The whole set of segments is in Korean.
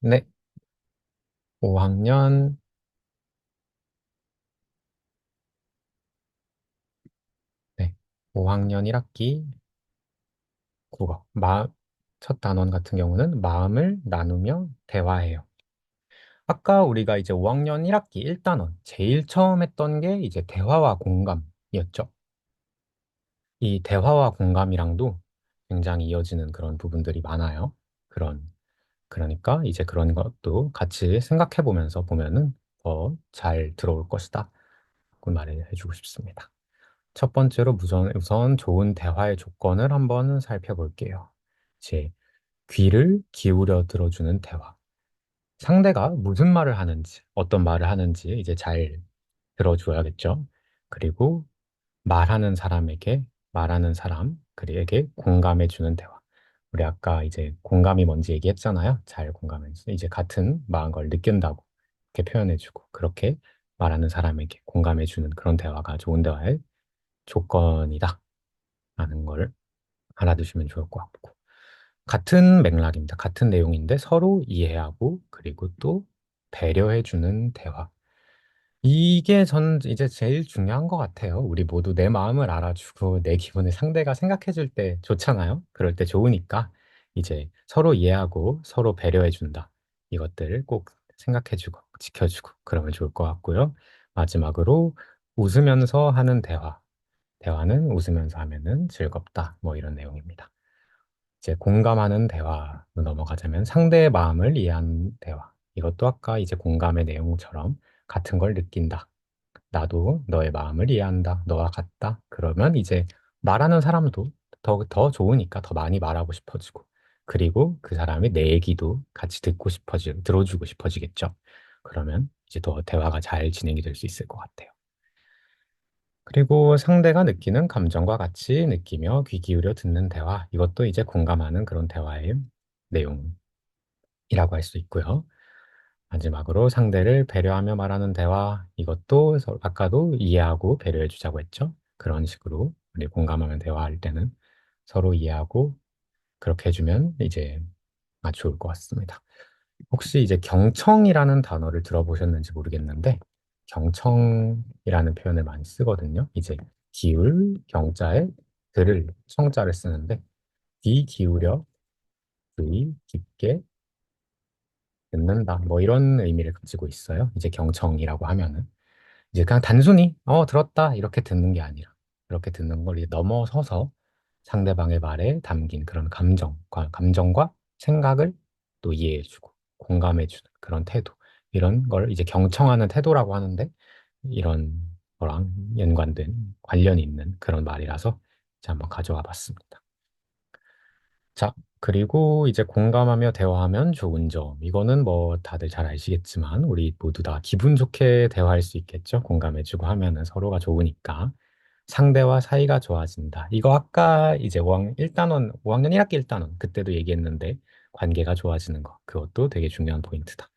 네, 5학년, 네, 5학년 1학기 국어. 첫 단원 같은 경우는 마음을 나누며 대화해요. 아까 우리가 이제 5학년 1학기 1단원, 제일 처음 했던 게 이제 대화와 공감이었죠. 이 대화와 공감이랑도 굉장히 이어지는 그런 부분들이 많아요. 그러니까 이제 그런 것도 같이 생각해 보면서 보면은 더 잘 들어올 것이다. 그 말을 해주고 싶습니다. 첫 번째로 우선 좋은 대화의 조건을 한번 살펴볼게요. 제 귀를 기울여 들어주는 대화. 상대가 무슨 말을 하는지, 어떤 말을 하는지 이제 잘 들어줘야겠죠. 그리고 말하는 사람에게, 말하는 사람, 그에게 공감해주는 대화. 우리 아까 이제 공감이 뭔지 얘기했잖아요. 잘 공감해서 이제 같은 마음 걸 느낀다고 이렇게 표현해주고 그렇게 말하는 사람에게 공감해주는 그런 대화가 좋은 대화의 조건이다. 라는 걸 알아두시면 좋을 것 같고. 같은 맥락입니다. 같은 내용인데 서로 이해하고 그리고 또 배려해주는 대화. 이게 전 이제 제일 중요한 것 같아요. 우리 모두 내 마음을 알아주고 내 기분을 상대가 생각해줄 때 좋잖아요. 그럴 때 좋으니까 이제 서로 이해하고 서로 배려해준다. 이것들을 꼭 생각해주고 지켜주고 그러면 좋을 것 같고요. 마지막으로 웃으면서 하는 대화. 대화는 웃으면서 하면은 즐겁다. 뭐 이런 내용입니다. 이제 공감하는 대화로 넘어가자면 상대의 마음을 이해하는 대화. 이것도 아까 이제 공감의 내용처럼 같은 걸 느낀다. 나도 너의 마음을 이해한다. 너와 같다. 그러면 이제 말하는 사람도 더 좋으니까 더 많이 말하고 싶어지고. 그리고 그 사람이 내 얘기도 같이 들어주고 싶어지겠죠. 그러면 이제 더 대화가 잘 진행이 될 수 있을 것 같아요. 그리고 상대가 느끼는 감정과 같이 느끼며 귀 기울여 듣는 대화. 이것도 이제 공감하는 그런 대화의 내용이라고 할 수 있고요. 마지막으로 상대를 배려하며 말하는 대화. 이것도 아까도 이해하고 배려해 주자고 했죠. 그런 식으로 우리 공감하며 대화할 때는 서로 이해하고 그렇게 해주면 이제 아주 좋을 것 같습니다. 혹시 이제 경청이라는 단어를 들어보셨는지 모르겠는데, 경청이라는 표현을 많이 쓰거든요. 이제 기울, 경자에 들을, 청자를 쓰는데, 귀 기울여, 귀 깊게 듣는다. 뭐 이런 의미를 가지고 있어요. 이제 경청이라고 하면은. 이제 그냥 단순히, 들었다. 이렇게 듣는 게 아니라, 그렇게 듣는 걸 이제 넘어서서 상대방의 말에 담긴 그런 감정과 생각을 또 이해해주고, 공감해주는 그런 태도. 이런 걸 이제 경청하는 태도라고 하는데, 이런 거랑 연관된, 관련이 있는 그런 말이라서 이제 한번 가져와 봤습니다. 자, 그리고 이제 공감하며 대화하면 좋은 점. 이거는 뭐 다들 잘 아시겠지만, 우리 모두 다 기분 좋게 대화할 수 있겠죠? 공감해주고 하면은 서로가 좋으니까. 상대와 사이가 좋아진다. 이거 아까 이제 5학년 1학기 1단원, 그때도 얘기했는데, 관계가 좋아지는 거. 그것도 되게 중요한 포인트다.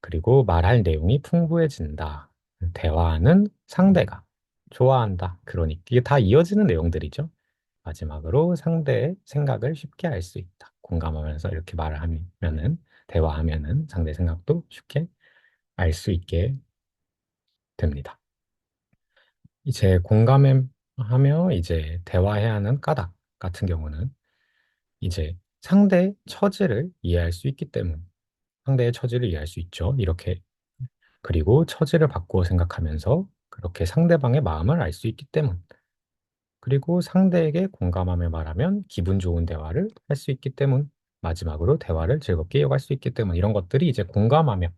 그리고 말할 내용이 풍부해진다. 대화하는 상대가 좋아한다. 그러니까 이게 다 이어지는 내용들이죠. 마지막으로 상대의 생각을 쉽게 알 수 있다. 공감하면서 이렇게 말을 하면은, 대화하면은 상대 생각도 쉽게 알 수 있게 됩니다. 이제 공감하며 이제 대화해야 하는 까닭 같은 경우는 이제 상대의 처지를 이해할 수 있기 때문, 상대의 처지를 이해할 수 있죠. 이렇게. 그리고 처지를 바꾸어 생각하면서 그렇게 상대방의 마음을 알 수 있기 때문. 그리고 상대에게 공감하며 말하면 기분 좋은 대화를 할 수 있기 때문. 마지막으로 대화를 즐겁게 이어갈 수 있기 때문. 이런 것들이 이제 공감하며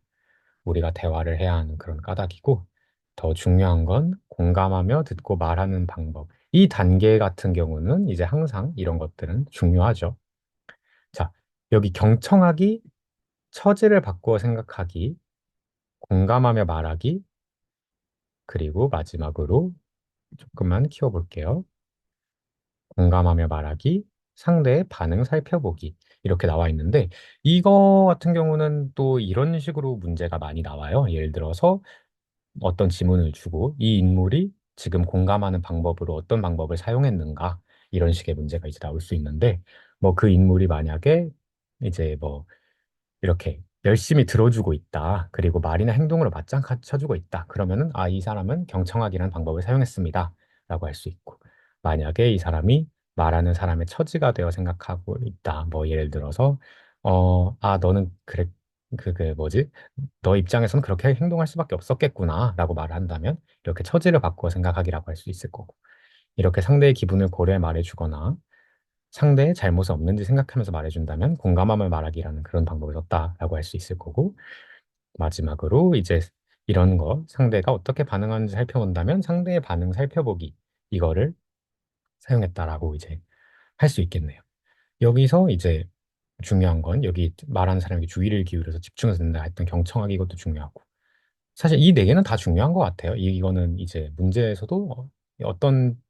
우리가 대화를 해야 하는 그런 까닭이고, 더 중요한 건 공감하며 듣고 말하는 방법. 이 단계 같은 경우는 이제 항상 이런 것들은 중요하죠. 자, 여기 경청하기, 처지를 바꾸어 생각하기, 공감하며 말하기, 그리고 마지막으로 조금만 키워볼게요. 공감하며 말하기, 상대의 반응 살펴보기. 이렇게 나와 있는데, 이거 같은 경우는 또 이런 식으로 문제가 많이 나와요. 예를 들어서 어떤 지문을 주고 이 인물이 지금 공감하는 방법으로 어떤 방법을 사용했는가, 이런 식의 문제가 이제 나올 수 있는데, 뭐 그 인물이 만약에 이제 뭐 이렇게 열심히 들어주고 있다. 그리고 말이나 행동으로 맞장 쳐주고 있다. 그러면은, 아, 이 사람은 경청하기라는 방법을 사용했습니다. 라고 할 수 있고. 만약에 이 사람이 말하는 사람의 처지가 되어 생각하고 있다. 뭐, 예를 들어서, 너는 그래, 뭐지? 너 입장에서는 그렇게 행동할 수밖에 없었겠구나. 라고 말을 한다면, 이렇게 처지를 바꾸어 생각하기라고 할 수 있을 거고. 이렇게 상대의 기분을 고려해 말해주거나, 상대의 잘못이 없는지 생각하면서 말해준다면 공감함을 말하기라는 그런 방법을 썼다라고 할 수 있을 거고, 마지막으로 이제 이런 거 상대가 어떻게 반응하는지 살펴본다면 상대의 반응 살펴보기, 이거를 사용했다라고 이제 할 수 있겠네요. 여기서 이제 중요한 건 여기 말하는 사람에게 주의를 기울여서 집중해서 듣는다 했던 경청하기, 이것도 중요하고, 사실 이 네 개는 다 중요한 것 같아요. 이거는 이제 문제에서도 어떤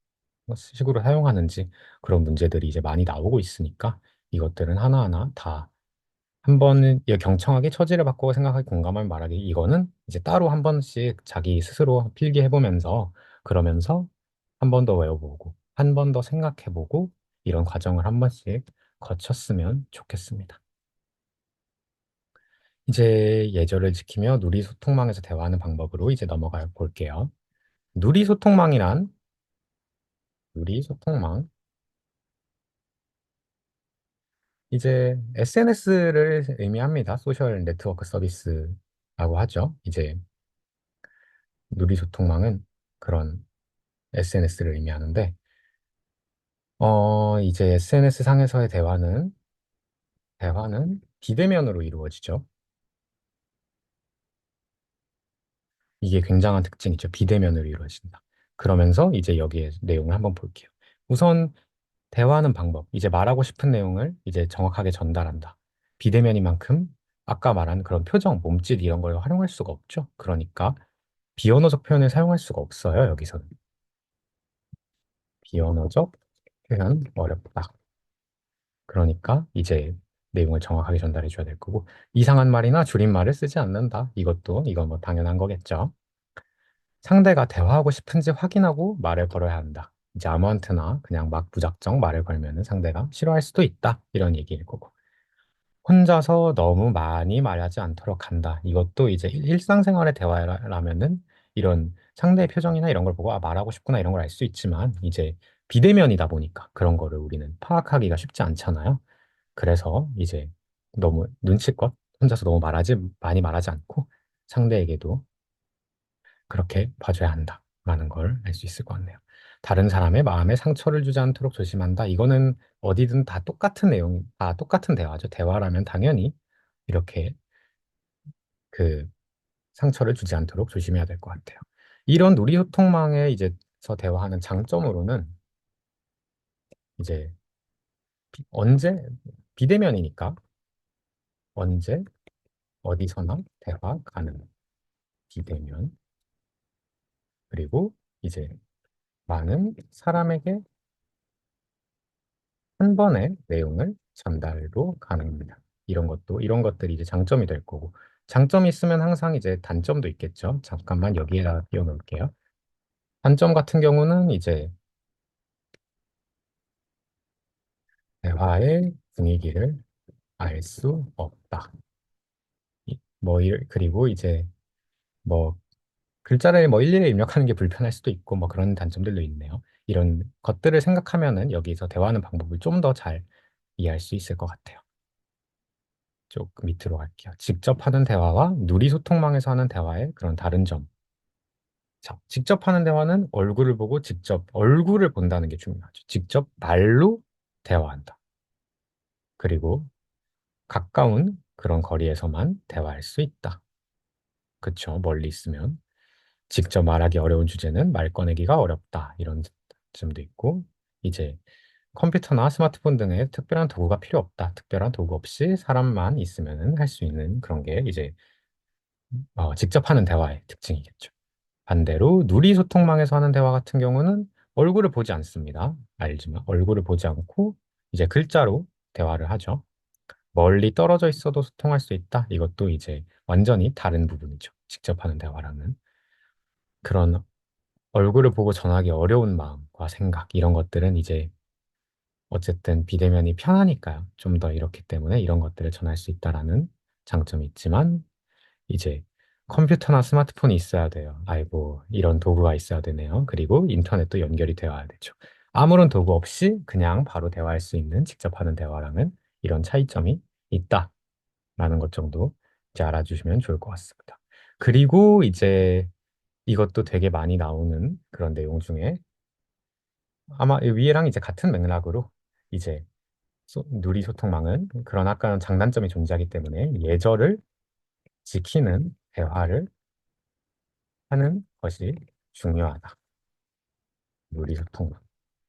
식으로 사용하는지 그런 문제들이 이제 많이 나오고 있으니까, 이것들은 하나하나 다 한 번은 경청하게 처지를 바꾸고 생각하기, 공감을 말하기, 이거는 이제 따로 한 번씩 자기 스스로 필기해보면서, 그러면서 한 번 더 외워보고 한 번 더 생각해보고, 이런 과정을 한 번씩 거쳤으면 좋겠습니다. 이제 예절을 지키며 누리소통망에서 대화하는 방법으로 이제 넘어가 볼게요. 누리소통망이란, 누리소통망, 이제 SNS를 의미합니다. 소셜 네트워크 서비스라고 하죠. 이제 누리소통망은 그런 SNS를 의미하는데, 이제 SNS 상에서의 대화는 비대면으로 이루어지죠. 이게 굉장한 특징이죠. 비대면으로 이루어진다. 그러면서 이제 여기에 내용을 한번 볼게요. 우선 대화하는 방법, 이제 말하고 싶은 내용을 이제 정확하게 전달한다. 비대면이만큼 아까 말한 그런 표정, 몸짓 이런 걸 활용할 수가 없죠. 그러니까 비언어적 표현을 사용할 수가 없어요. 여기서는 비언어적 표현 어렵다. 그러니까 이제 내용을 정확하게 전달해 줘야 될 거고, 이상한 말이나 줄임말을 쓰지 않는다. 이건 뭐 당연한 거겠죠. 상대가 대화하고 싶은지 확인하고 말을 걸어야 한다. 이제 아무한테나 그냥 막 무작정 말을 걸면은 상대가 싫어할 수도 있다. 이런 얘기일 거고. 혼자서 너무 많이 말하지 않도록 한다. 이것도 이제 일상생활의 대화라면은 이런 상대의 표정이나 이런 걸 보고, 아, 말하고 싶구나, 이런 걸 알 수 있지만, 이제 비대면이다 보니까 그런 거를 우리는 파악하기가 쉽지 않잖아요. 그래서 이제 너무 눈치껏 혼자서 너무 많이 말하지 않고 상대에게도 그렇게 봐줘야 한다라는 걸 알 수 있을 것 같네요. 다른 사람의 마음에 상처를 주지 않도록 조심한다. 이거는 어디든 다 똑같은 내용, 다 똑같은 대화죠. 대화라면 당연히 이렇게 그 상처를 주지 않도록 조심해야 될 것 같아요. 이런 의리소통망에 이제서 대화하는 장점으로는 이제 언제 비대면이니까 언제 어디서나 대화 가능. 비대면. 그리고 이제 많은 사람에게 한 번의 내용을 전달도 가능합니다. 이런 것들이 이제 장점이 될 거고, 장점이 있으면 항상 이제 단점도 있겠죠. 잠깐만 여기에다 띄워 놓을게요. 단점 같은 경우는 이제 대화의 분위기를 알 수 없다. 그리고 이제 뭐 글자를 뭐 일일이 입력하는 게 불편할 수도 있고, 뭐 그런 단점들도 있네요. 이런 것들을 생각하면은 여기서 대화하는 방법을 좀 더 잘 이해할 수 있을 것 같아요. 조금 밑으로 갈게요. 직접 하는 대화와 누리소통망에서 하는 대화의 그런 다른 점. 자, 직접 하는 대화는 얼굴을 보고 직접 얼굴을 본다는 게 중요하죠. 직접 말로 대화한다. 그리고 가까운 그런 거리에서만 대화할 수 있다. 그쵸? 멀리 있으면. 직접 말하기 어려운 주제는 말 꺼내기가 어렵다. 이런 점도 있고, 이제 컴퓨터나 스마트폰 등의 특별한 도구가 필요 없다. 특별한 도구 없이 사람만 있으면 할 수 있는 그런 게 이제 직접 하는 대화의 특징이겠죠. 반대로 누리소통망에서 하는 대화 같은 경우는 얼굴을 보지 않습니다. 알지만 얼굴을 보지 않고 이제 글자로 대화를 하죠. 멀리 떨어져 있어도 소통할 수 있다. 이것도 이제 완전히 다른 부분이죠. 직접 하는 대화랑은. 그런 얼굴을 보고 전하기 어려운 마음과 생각, 이런 것들은 이제 어쨌든 비대면이 편하니까요. 좀 더 이렇기 때문에 이런 것들을 전할 수 있다라는 장점이 있지만 이제 컴퓨터나 스마트폰이 있어야 돼요. 아이고, 이런 도구가 있어야 되네요. 그리고 인터넷도 연결이 되어야 되죠. 아무런 도구 없이 그냥 바로 대화할 수 있는 직접 하는 대화랑은 이런 차이점이 있다라는 것 정도 이제 알아주시면 좋을 것 같습니다. 그리고 이제 이것도 되게 많이 나오는 그런 내용 중에 아마 이 위에랑 이제 같은 맥락으로 이제 누리 소통망은 그런 아까는 장단점이 존재하기 때문에 예절을 지키는 대화를 하는 것이 중요하다. 누리 소통망.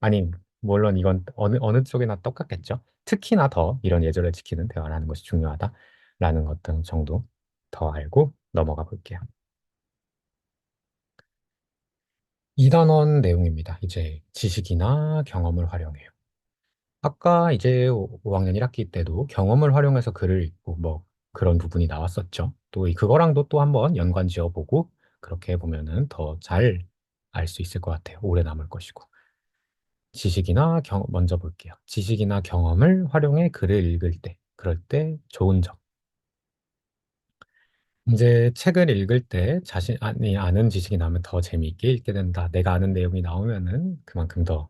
아니, 물론 이건 어느 쪽이나 똑같겠죠. 특히나 더 이런 예절을 지키는 대화를 하는 것이 중요하다라는 것 등 정도 더 알고 넘어가 볼게요. 2단원 내용입니다. 이제 지식이나 경험을 활용해요. 아까 이제 5학년 1학기 때도 경험을 활용해서 글을 읽고 뭐 그런 부분이 나왔었죠. 또 그거랑도 또 한번 연관 지어보고 그렇게 해보면은 더 잘 알 수 있을 것 같아요. 오래 남을 것이고. 먼저 볼게요. 지식이나 경험을 활용해 글을 읽을 때, 그럴 때 좋은 점. 이제 책을 읽을 때 자신이 아는 지식이 나오면 더 재미있게 읽게 된다. 내가 아는 내용이 나오면은 그만큼 더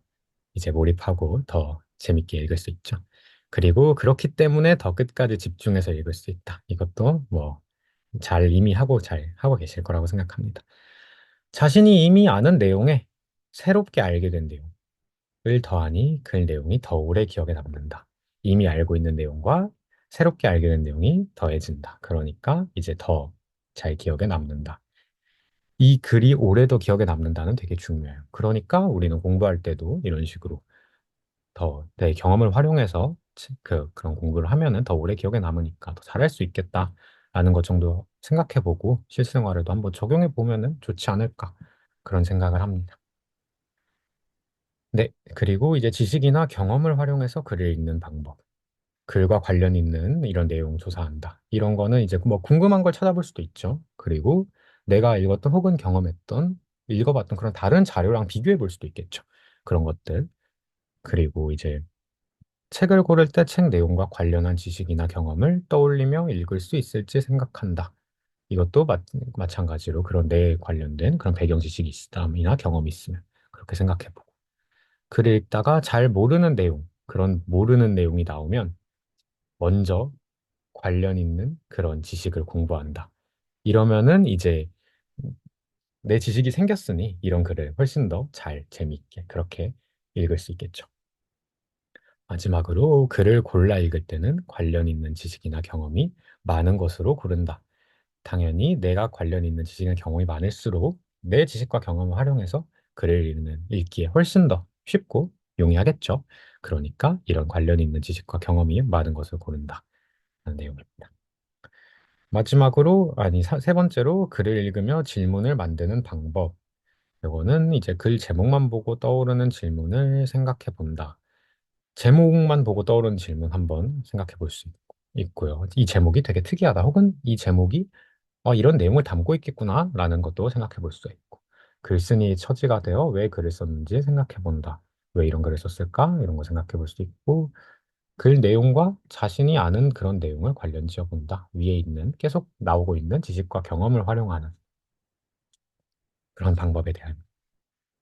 이제 몰입하고 더 재밌게 읽을 수 있죠. 그리고 그렇기 때문에 더 끝까지 집중해서 읽을 수 있다. 이것도 뭐 이미 잘 하고 계실 거라고 생각합니다. 자신이 이미 아는 내용에 새롭게 알게 된 내용을 더하니 그 내용이 더 오래 기억에 남는다. 이미 알고 있는 내용과 새롭게 알게 된 내용이 더해진다. 그러니까 이제 더 잘 기억에 남는다. 이 글이 오래도 기억에 남는다는 되게 중요해요. 그러니까 우리는 공부할 때도 이런 식으로 더 내 경험을 활용해서 그런 공부를 하면은 더 오래 기억에 남으니까 더 잘할 수 있겠다라는 것 정도 생각해 보고 실생활에도 한번 적용해 보면은 좋지 않을까 그런 생각을 합니다. 네, 그리고 이제 지식이나 경험을 활용해서 글을 읽는 방법. 글과 관련 있는 이런 내용 조사한다. 이런 거는 이제 뭐 궁금한 걸 찾아볼 수도 있죠. 그리고 내가 읽었던 혹은 경험했던 읽어봤던 그런 다른 자료랑 비교해 볼 수도 있겠죠. 그런 것들. 그리고 이제 책을 고를 때 책 내용과 관련한 지식이나 경험을 떠올리며 읽을 수 있을지 생각한다. 이것도 마찬가지로 그런 뇌에 관련된 그런 배경 지식이 있다이나 경험이 있으면 그렇게 생각해보고. 글을 읽다가 잘 모르는 내용, 그런 모르는 내용이 나오면 먼저 관련 있는 그런 지식을 공부한다. 이러면은 이제 내 지식이 생겼으니 이런 글을 훨씬 더 잘 재미있게 그렇게 읽을 수 있겠죠. 마지막으로 글을 골라 읽을 때는 관련 있는 지식이나 경험이 많은 것으로 고른다. 당연히 내가 관련 있는 지식이나 경험이 많을수록 내 지식과 경험을 활용해서 글을 읽기에 훨씬 더 쉽고 용이하겠죠. 그러니까 이런 관련 있는 지식과 경험이 많은 것을 고른다. 라는 내용입니다. 세 번째로 글을 읽으며 질문을 만드는 방법. 이거는 이제 글 제목만 보고 떠오르는 질문을 생각해 본다. 제목만 보고 떠오르는 질문 한번 생각해 볼 수 있고요. 이 제목이 되게 특이하다. 혹은 이 제목이 이런 내용을 담고 있겠구나 라는 것도 생각해 볼 수 있고 글쓴이의 처지가 되어 왜 글을 썼는지 생각해 본다. 왜 이런 글을 썼을까? 이런 거 생각해 볼 수 있고 글 내용과 자신이 아는 그런 내용을 관련 지어 본다. 위에 있는 계속 나오고 있는 지식과 경험을 활용하는 그런 방법에 대한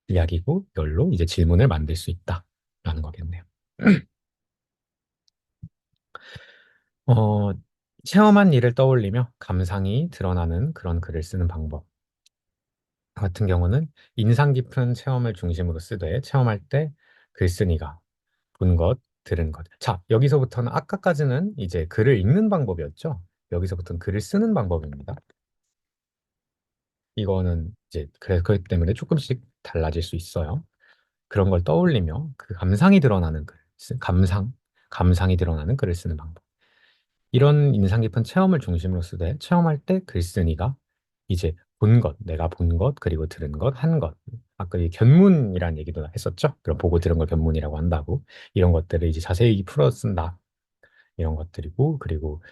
이야기고 이걸로 이제 질문을 만들 수 있다라는 거겠네요. 어, 체험한 일을 떠올리며 감상이 드러나는 그런 글을 쓰는 방법 같은 경우는 인상 깊은 체험을 중심으로 쓰되 체험할 때 글쓴이가 본 것, 들은 것. 자, 여기서부터는 아까까지는 이제 글을 읽는 방법이었죠. 여기서부터는 글을 쓰는 방법입니다. 이거는 이제 그렇기 때문에 조금씩 달라질 수 있어요. 그런 걸 떠올리며 그 감상이 드러나는 감상이 드러나는 글을 쓰는 방법. 이런 인상 깊은 체험을 중심으로 쓰되 체험할 때 글쓴이가 이제 내가 본 것, 그리고 들은 것, 한 것. 아까 이 견문이라는 얘기도 했었죠. 그럼 보고 들은 걸 견문이라고 한다고. 이런 것들을 이제 자세히 풀어 쓴다. 이런 것들이고, 그리고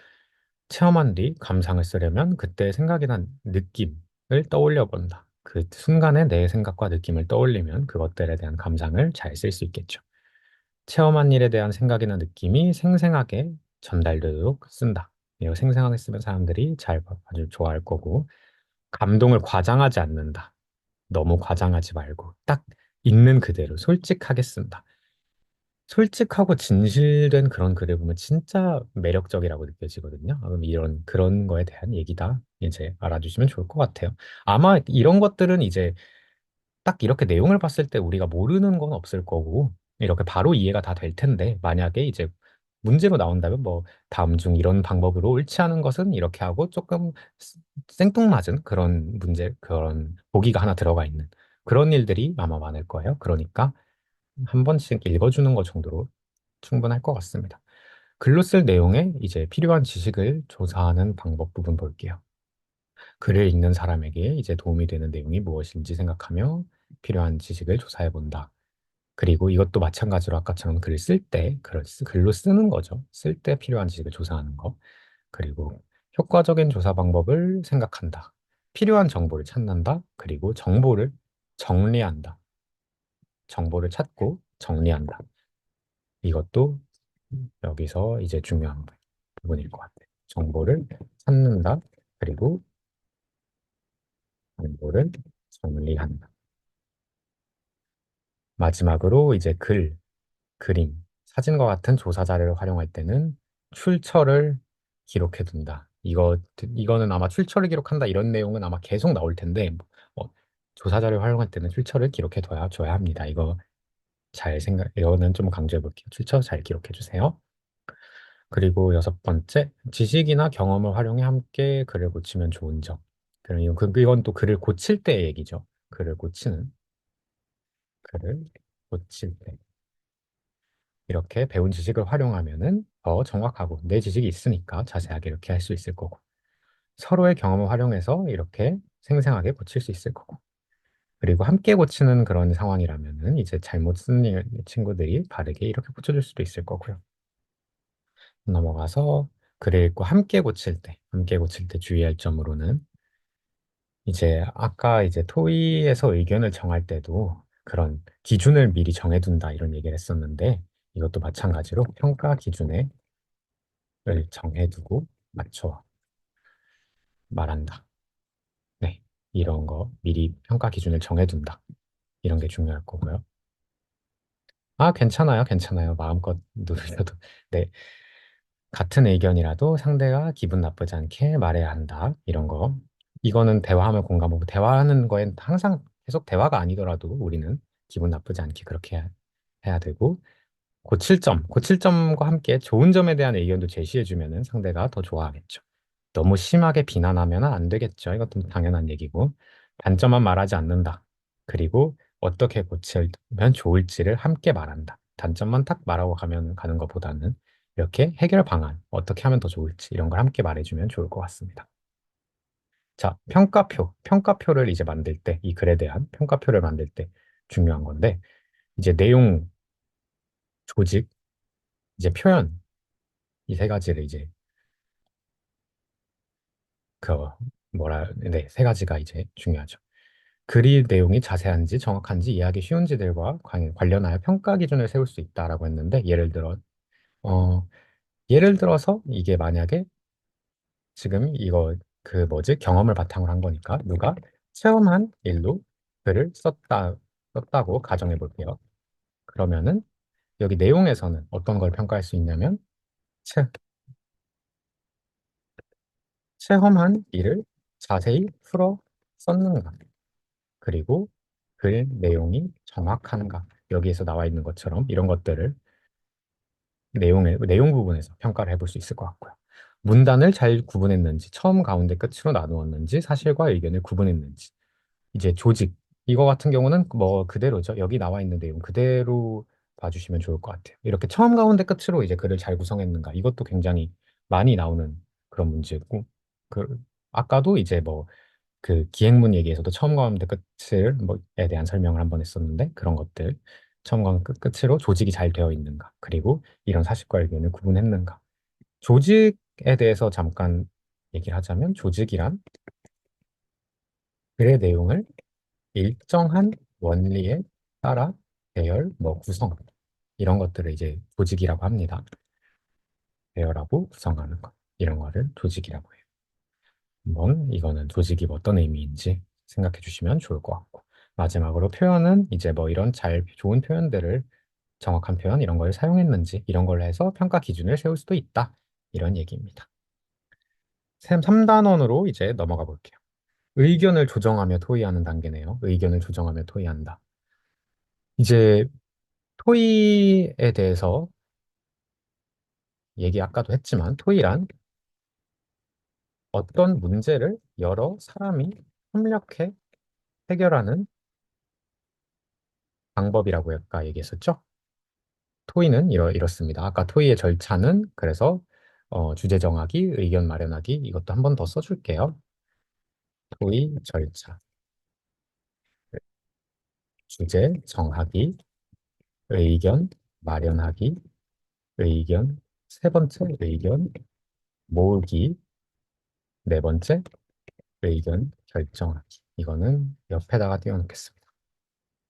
체험한 뒤 감상을 쓰려면 그때 생각이 난 느낌을 떠올려 본다. 그 순간에 내 생각과 느낌을 떠올리면 그것들에 대한 감상을 잘 쓸 수 있겠죠. 체험한 일에 대한 생각이나 느낌이 생생하게 전달되도록 쓴다. 이거 생생하게 쓰면 사람들이 잘 아주 좋아할 거고, 감동을 과장하지 않는다. 너무 과장하지 말고 딱 있는 그대로 솔직하게 쓴다. 솔직하고 진실된 그런 글을 보면 진짜 매력적이라고 느껴지거든요. 그럼 이런 그런 거에 대한 얘기다. 이제 알아주시면 좋을 것 같아요. 아마 이런 것들은 이제 딱 이렇게 내용을 봤을 때 우리가 모르는 건 없을 거고 이렇게 바로 이해가 다 될 텐데 만약에 이제 문제로 나온다면 뭐 다음 중 이런 방법으로 옳지 않은 것은 이렇게 하고 조금 생뚱맞은 그런 문제 그런 보기가 하나 들어가 있는 그런 일들이 아마 많을 거예요. 그러니까 한 번씩 읽어주는 것 정도로 충분할 것 같습니다. 글로 쓸 내용에 이제 필요한 지식을 조사하는 방법 부분 볼게요. 글을 읽는 사람에게 이제 도움이 되는 내용이 무엇인지 생각하며 필요한 지식을 조사해 본다. 그리고 이것도 마찬가지로 아까처럼 글을 쓸 때, 글로 쓰는 거죠. 쓸 때 필요한 지식을 조사하는 거. 그리고 효과적인 조사 방법을 생각한다. 필요한 정보를 찾는다. 그리고 정보를 정리한다. 정보를 찾고 정리한다. 이것도 여기서 이제 중요한 부분일 것 같아요. 정보를 찾는다. 그리고 정보를 정리한다. 마지막으로 이제 그림, 사진과 같은 조사 자료를 활용할 때는 출처를 기록해 둔다. 이거는 아마 출처를 기록한다 이런 내용은 아마 계속 나올 텐데 어, 조사 자료를 활용할 때는 출처를 줘야 합니다. 이거는 좀 강조해 볼게요. 출처 잘 기록해 주세요. 그리고 여섯 번째, 지식이나 경험을 활용해 함께 글을 고치면 좋은 점. 그럼 이건 또 글을 고칠 때의 얘기죠. 글을 고칠 때. 이렇게 배운 지식을 활용하면은 더 정확하고 내 지식이 있으니까 자세하게 이렇게 할 수 있을 거고 서로의 경험을 활용해서 이렇게 생생하게 고칠 수 있을 거고 그리고 함께 고치는 그런 상황이라면은 이제 잘못 쓴 친구들이 바르게 이렇게 고쳐줄 수도 있을 거고요. 넘어가서 글을 읽고 함께 고칠 때 주의할 점으로는 이제 아까 이제 토의에서 의견을 정할 때도 그런 기준을 미리 정해둔다 이런 얘기를 했었는데 이것도 마찬가지로 평가 기준을 정해두고 맞춰 말한다. 네, 이런 거 미리 평가 기준을 정해둔다. 이런 게 중요할 거고요. 아, 괜찮아요, 괜찮아요. 마음껏 누르셔도. 네, 같은 의견이라도 상대가 기분 나쁘지 않게 말해야 한다. 이런 거. 이거는 대화하면 공감하고 대화하는 거엔 항상 계속 대화가 아니더라도 우리는 기분 나쁘지 않게 그렇게 해야 되고 고칠 점과 함께 좋은 점에 대한 의견도 제시해 주면은 상대가 더 좋아하겠죠. 너무 심하게 비난하면 안 되겠죠. 이것도 당연한 얘기고 단점만 말하지 않는다. 그리고 어떻게 고치면 좋을지를 함께 말한다. 단점만 딱 말하고 가는 것보다는 이렇게 해결 방안, 어떻게 하면 더 좋을지 이런 걸 함께 말해주면 좋을 것 같습니다. 자, 평가표를 이제 만들 때, 이 글에 대한 평가표를 만들 때 중요한 건데, 이제 내용, 조직, 이제 표현, 이 세 가지를 이제 그 네, 세 가지가 이제 중요하죠. 글의 내용이 자세한지 정확한지 이해하기 쉬운지들과 관련하여 평가 기준을 세울 수 있다라고 했는데, 어, 예를 들어서 이게 만약에 지금 이거 경험을 바탕으로 한 거니까 누가 체험한 일로 글을 썼다고 가정해 볼게요. 그러면은 여기 내용에서는 어떤 걸 평가할 수 있냐면 체, 체험한 일을 자세히 풀어 썼는가 그리고 글 내용이 정확한가 여기에서 나와 있는 것처럼 이런 것들을 내용 부분에서 평가를 해볼 수 있을 것 같고요. 문단을 잘 구분했는지, 처음, 가운데, 끝으로 나누었는지, 사실과 의견을 구분했는지, 이제 조직, 이거 같은 경우는 뭐 그대로죠. 여기 나와 있는 내용 그대로 봐주시면 좋을 것 같아요. 이렇게 처음, 가운데, 끝으로 이제 글을 잘 구성했는가, 이것도 굉장히 많이 나오는 그런 문제고, 그, 아까도 이제 뭐 그 기행문 얘기에서도 처음과 가운데 끝을 뭐에 대한 설명을 한번 했었는데 그런 것들 처음과 끝으로 조직이 잘 되어 있는가 그리고 이런 사실과 의견을 구분했는가 조직에 대해서 잠깐 얘기를 하자면 조직이란 글의 내용을 일정한 원리에 따라 배열, 뭐 구성 이런 것들을 이제 조직이라고 합니다. 배열하고 구성하는 것. 이런 거를 조직이라고 해요. 한번 이거는 조직이 어떤 의미인지 생각해 주시면 좋을 것 같고. 마지막으로 표현은 이제 뭐 이런 잘 좋은 표현들을 정확한 표현 이런 걸 사용했는지 이런 걸 해서 평가 기준을 세울 수도 있다. 이런 얘기입니다. 3단원으로 이제 넘어가 볼게요. 의견을 조정하며 토의하는 단계네요. 의견을 조정하며 토의한다. 이제 토의에 대해서 얘기 아까도 했지만 토의란 어떤 문제를 여러 사람이 협력해 해결하는 방법이라고 아까 얘기했었죠? 토의는 이렇습니다. 아까 토의의 절차는 그래서 주제 정하기, 의견 마련하기 이것도 한 번 더 써줄게요. 토의 절차, 주제 정하기, 의견 마련하기, 의견, 세 번째 의견 모으기, 네 번째 의견 결정하기. 이거는 옆에다가 띄워놓겠습니다.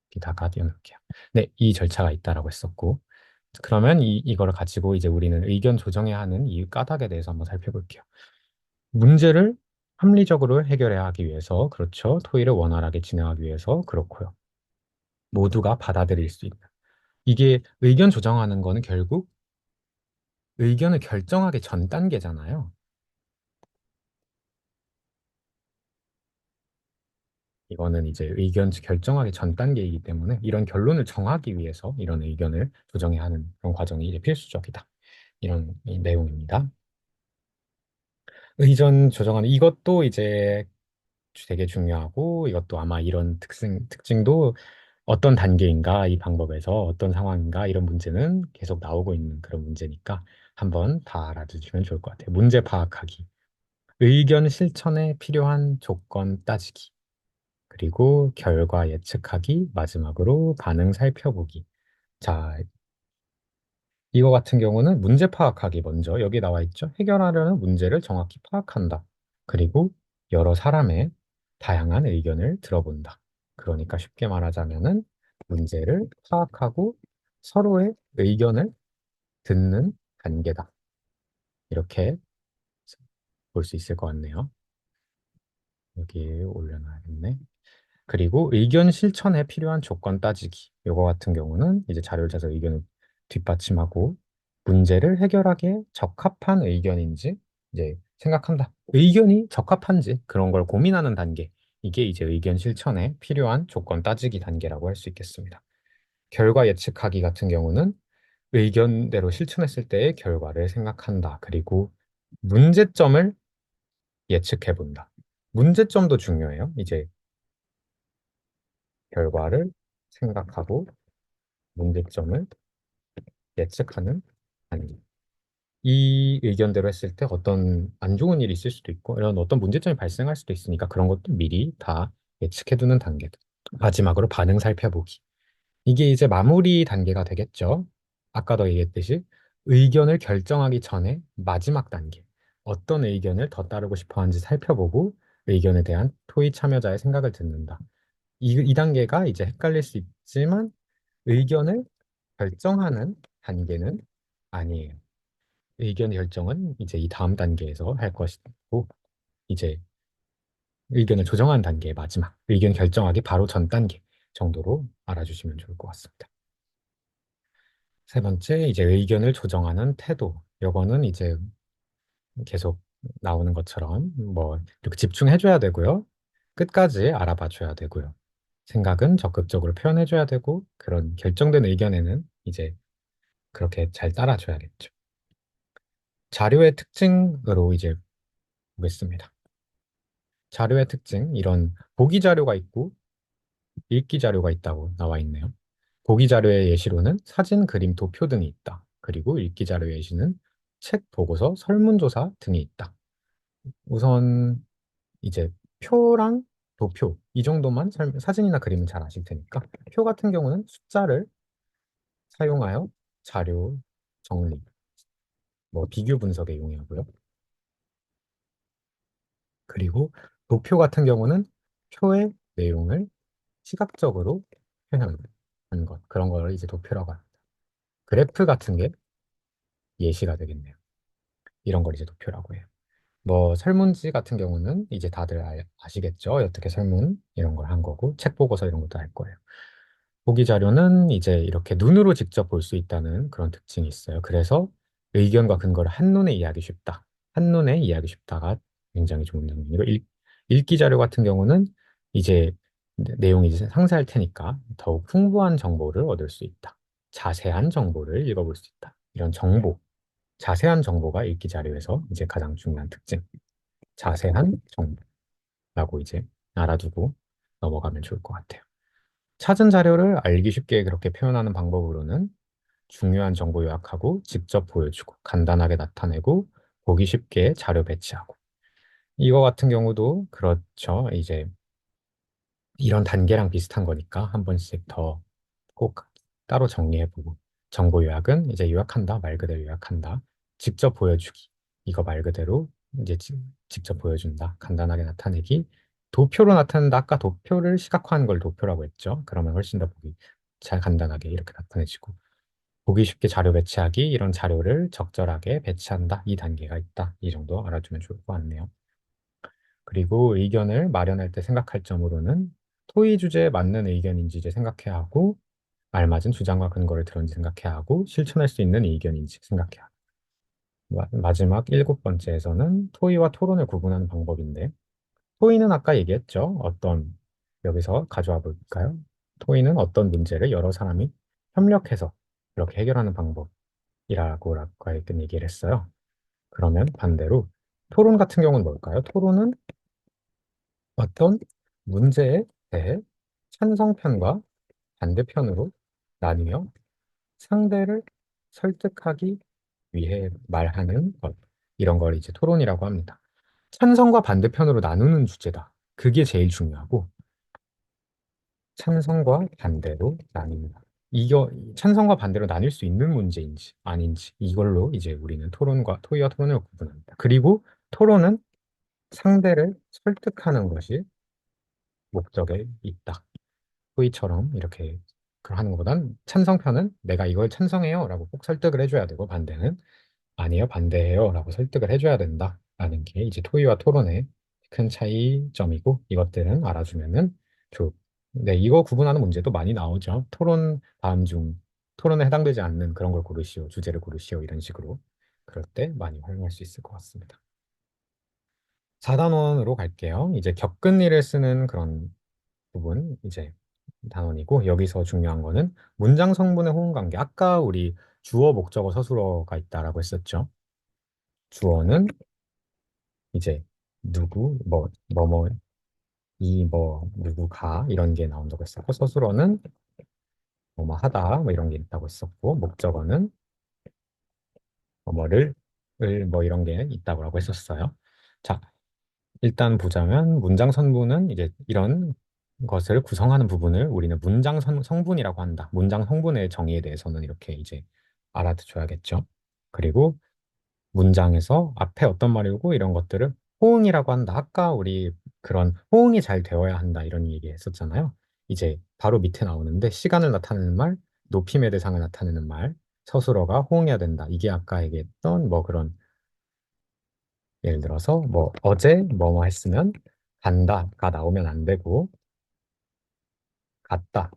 여기다가 띄워놓을게요. 네, 이 절차가 있다라고 했었고, 그러면 이거를 가지고 이제 우리는 의견 조정해야 하는 이 까닭에 대해서 한번 살펴볼게요. 문제를 합리적으로 해결해야 하기 위해서, 그렇죠. 토의를 원활하게 진행하기 위해서 그렇고요. 모두가 받아들일 수 있는. 이게 의견 조정하는 거는 결국 의견을 결정하기 전 단계잖아요. 이거는 이제 의견 결정하기 전 단계이기 때문에 이런 결론을 정하기 위해서 이런 의견을 조정해야 하는 그런 과정이 이제 필수적이다. 이런 이 내용입니다. 의견 조정하는 이것도 이제 되게 중요하고 이것도 아마 이런 특징도 어떤 단계인가 이 방법에서 어떤 상황인가 이런 문제는 계속 나오고 있는 그런 문제니까 한번 다 알아두시면 좋을 것 같아요. 문제 파악하기, 의견 실천에 필요한 조건 따지기, 그리고 결과 예측하기, 마지막으로 반응 살펴보기. 자, 이거 같은 경우는 문제 파악하기 먼저 여기 나와 있죠. 해결하려는 문제를 정확히 파악한다. 그리고 여러 사람의 다양한 의견을 들어본다. 그러니까 쉽게 말하자면은 문제를 파악하고 서로의 의견을 듣는 단계다. 이렇게 볼 수 있을 것 같네요. 여기에 올려놔야겠네. 그리고 의견 실천에 필요한 조건 따지기. 요거 같은 경우는 이제 자료를 짜서 의견을 뒷받침하고 문제를 해결하기에 적합한 의견인지 이제 생각한다. 의견이 적합한지 그런 걸 고민하는 단계. 이게 이제 의견 실천에 필요한 조건 따지기 단계라고 할 수 있겠습니다. 결과 예측하기 같은 경우는 의견대로 실천했을 때의 결과를 생각한다. 그리고 문제점을 예측해 본다. 문제점도 중요해요. 이제 결과를 생각하고 문제점을 예측하는 단계. 이 의견대로 했을 때 어떤 안 좋은 일이 있을 수도 있고 이런 어떤 문제점이 발생할 수도 있으니까 그런 것도 미리 다 예측해두는 단계다. 마지막으로 반응 살펴보기. 이게 이제 마무리 단계가 되겠죠. 아까도 얘기했듯이 의견을 결정하기 전에 마지막 단계. 어떤 의견을 더 따르고 싶어 하는지 살펴보고 의견에 대한 토의 참여자의 생각을 듣는다. 이 단계가 이제 헷갈릴 수 있지만 의견을 결정하는 단계는 아니에요. 의견 결정은 이제 이 다음 단계에서 할 것이고, 이제 의견을 조정하는 단계의 마지막, 의견 결정하기 바로 전 단계 정도로 알아주시면 좋을 것 같습니다. 세 번째, 이제 의견을 조정하는 태도. 요거는 이제 계속 나오는 것처럼 뭐 이렇게 집중해줘야 되고요. 끝까지 알아봐 줘야 되고요. 생각은 적극적으로 표현해줘야 되고, 그런 결정된 의견에는 이제 그렇게 잘 따라줘야겠죠. 자료의 특징으로 이제 보겠습니다. 자료의 특징, 이런 보기 자료가 있고 읽기 자료가 있다고 나와 있네요. 보기 자료의 예시로는 사진, 그림, 도표 등이 있다. 그리고 읽기 자료의 예시는 책, 보고서, 설문조사 등이 있다. 우선 이제 표랑 도표 이 정도만 사진이나 그림은 잘 아실 테니까 표 같은 경우는 숫자를 사용하여 자료 정리, 뭐 비교 분석에 이용하고요. 그리고 도표 같은 경우는 표의 내용을 시각적으로 표현하는 것, 그런 걸 이제 도표라고 합니다. 그래프 같은 게 예시가 되겠네요. 이런 걸 이제 도표라고 해요. 뭐 설문지 같은 경우는 이제 다들 아시겠죠? 어떻게 설문 이런 걸 한 거고 책 보고서 이런 것도 알 거예요. 보기 자료는 이제 이렇게 눈으로 직접 볼 수 있다는 그런 특징이 있어요. 그래서 의견과 근거를 한눈에 이해하기 쉽다. 한눈에 이해하기 쉽다가 굉장히 좋은 점이고 읽기 자료 같은 경우는 이제 내용이 이제 상세할 테니까 더욱 풍부한 정보를 얻을 수 있다. 자세한 정보를 읽어볼 수 있다. 이런 정보, 자세한 정보가 읽기 자료에서 이제 가장 중요한 특징. 자세한 정보라고 이제 알아두고 넘어가면 좋을 것 같아요. 찾은 자료를 알기 쉽게 그렇게 표현하는 방법으로는 중요한 정보 요약하고 직접 보여주고 간단하게 나타내고 보기 쉽게 자료 배치하고 이거 같은 경우도 그렇죠. 이제 이런 단계랑 비슷한 거니까 한 번씩 더 꼭 따로 정리해보고 정보 요약은 이제 요약한다 말 그대로 요약한다 직접 보여주기 이거 말 그대로 이제 직접 보여준다 간단하게 나타내기 도표로 나타낸다 아까 도표를 시각화하는 걸 도표라고 했죠. 그러면 훨씬 더 보기 잘 간단하게 이렇게 나타내지고 보기 쉽게 자료 배치하기 이런 자료를 적절하게 배치한다 이 단계가 있다 이 정도 알아두면 좋을 것 같네요. 그리고 의견을 마련할 때 생각할 점으로는 토의 주제에 맞는 의견인지 이제 생각해야 하고 알맞은 주장과 근거를 들었는지 생각해야 하고 실천할 수 있는 의견인지 생각해야 하고 마지막 일곱 번째에서는 토의와 토론을 구분하는 방법인데 토의는 아까 얘기했죠. 여기서 가져와 볼까요? 토의는 어떤 문제를 여러 사람이 협력해서 이렇게 해결하는 방법이라고 아까 얘기를 했어요. 그러면 반대로 토론 같은 경우는 뭘까요? 토론은 어떤 문제에 대해 찬성편과 반대편으로 나뉘어 상대를 설득하기 위해 말하는 것. 이런 걸 이제 토론이라고 합니다. 찬성과 반대편으로 나누는 주제다. 그게 제일 중요하고, 찬성과 반대로 나뉩니다. 찬성과 반대로 나뉠 수 있는 문제인지 아닌지, 이걸로 이제 우리는 토의와 토론을 구분합니다. 그리고 토론은 상대를 설득하는 것이 목적에 있다. 토의처럼 이렇게 그걸 하는 것보단 찬성편은 내가 이걸 찬성해요 라고 꼭 설득을 해줘야 되고 반대는 아니요 반대해요 라고 설득을 해줘야 된다라는 게 이제 토의와 토론의 큰 차이점이고 이것들은 알아주면은 좋. 네, 이거 구분하는 문제도 많이 나오죠. 토론 다음 중 토론에 해당되지 않는 그런 걸 고르시오, 주제를 고르시오 이런 식으로 그럴 때 많이 활용할 수 있을 것 같습니다. 4단원으로 갈게요. 이제 겪은 일을 쓰는 그런 부분 이제 단원이고 여기서 중요한 거는 문장 성분의 호응 관계. 아까 우리 주어, 목적어, 서술어가 있다라고 했었죠. 주어는 이제 누구, 누구가 이런 게 나온다고 했었고 서술어는 뭐뭐 하다 뭐 이런 게 있다고 했었고 목적어는 뭐뭐를 뭐 이런 게 있다고 했었어요. 자, 일단 보자면 문장 선분은 이제 이런 것을 구성하는 부분을 우리는 성분이라고 한다. 문장 성분의 정의에 대해서는 이렇게 이제 알아둬야겠죠. 그리고 문장에서 앞에 어떤 말이 고 이런 것들을 호응이라고 한다. 아까 우리 그런 호응이 잘 되어야 한다 이런 얘기 했었잖아요. 이제 바로 밑에 나오는데 시간을 나타내는 말, 높임의 대상을 나타내는 말, 서술어가 호응해야 된다. 이게 아까 얘기했던 뭐 그런 예를 들어서 뭐 어제 뭐뭐 했으면 간다가 나오면 안 되고 갔다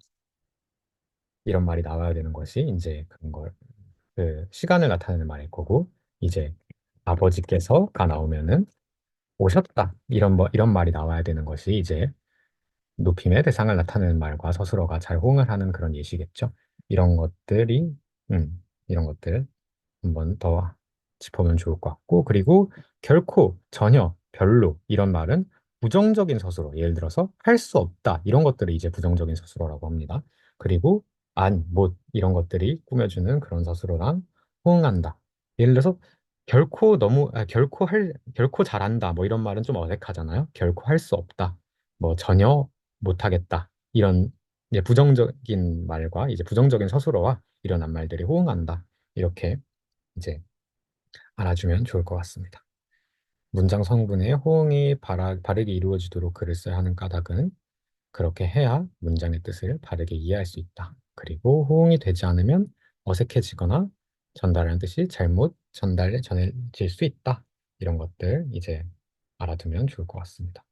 이런 말이 나와야 되는 것이 이제 그런 걸 그 시간을 나타내는 말일 거고 이제 아버지께서가 나오면은 오셨다 이런 말이 나와야 되는 것이 이제 높임의 대상을 나타내는 말과 서술어가 잘 호응을 하는 그런 예시겠죠. 이런 것들이 이런 것들 한번 더 짚어보면 좋을 것 같고, 그리고 결코, 전혀, 별로 이런 말은 부정적인 서술어, 예를 들어서 할 수 없다 이런 것들을 이제 부정적인 서술어라고 합니다. 그리고 안, 못 이런 것들이 꾸며주는 그런 서술어랑 호응한다. 예를 들어서 결코 잘한다 뭐 이런 말은 좀 어색하잖아요. 결코 할 수 없다, 뭐 전혀 못하겠다 이런 이제 부정적인 말과 이제 부정적인 서술어와 이런 말들이 호응한다. 이렇게 이제 알아주면 좋을 것 같습니다. 문장 성분의 호응이 바르게 이루어지도록 글을 써야 하는 까닭은 그렇게 해야 문장의 뜻을 바르게 이해할 수 있다. 그리고 호응이 되지 않으면 어색해지거나 전달하는 뜻이 잘못 전해질 수 있다. 이런 것들 이제 알아두면 좋을 것 같습니다.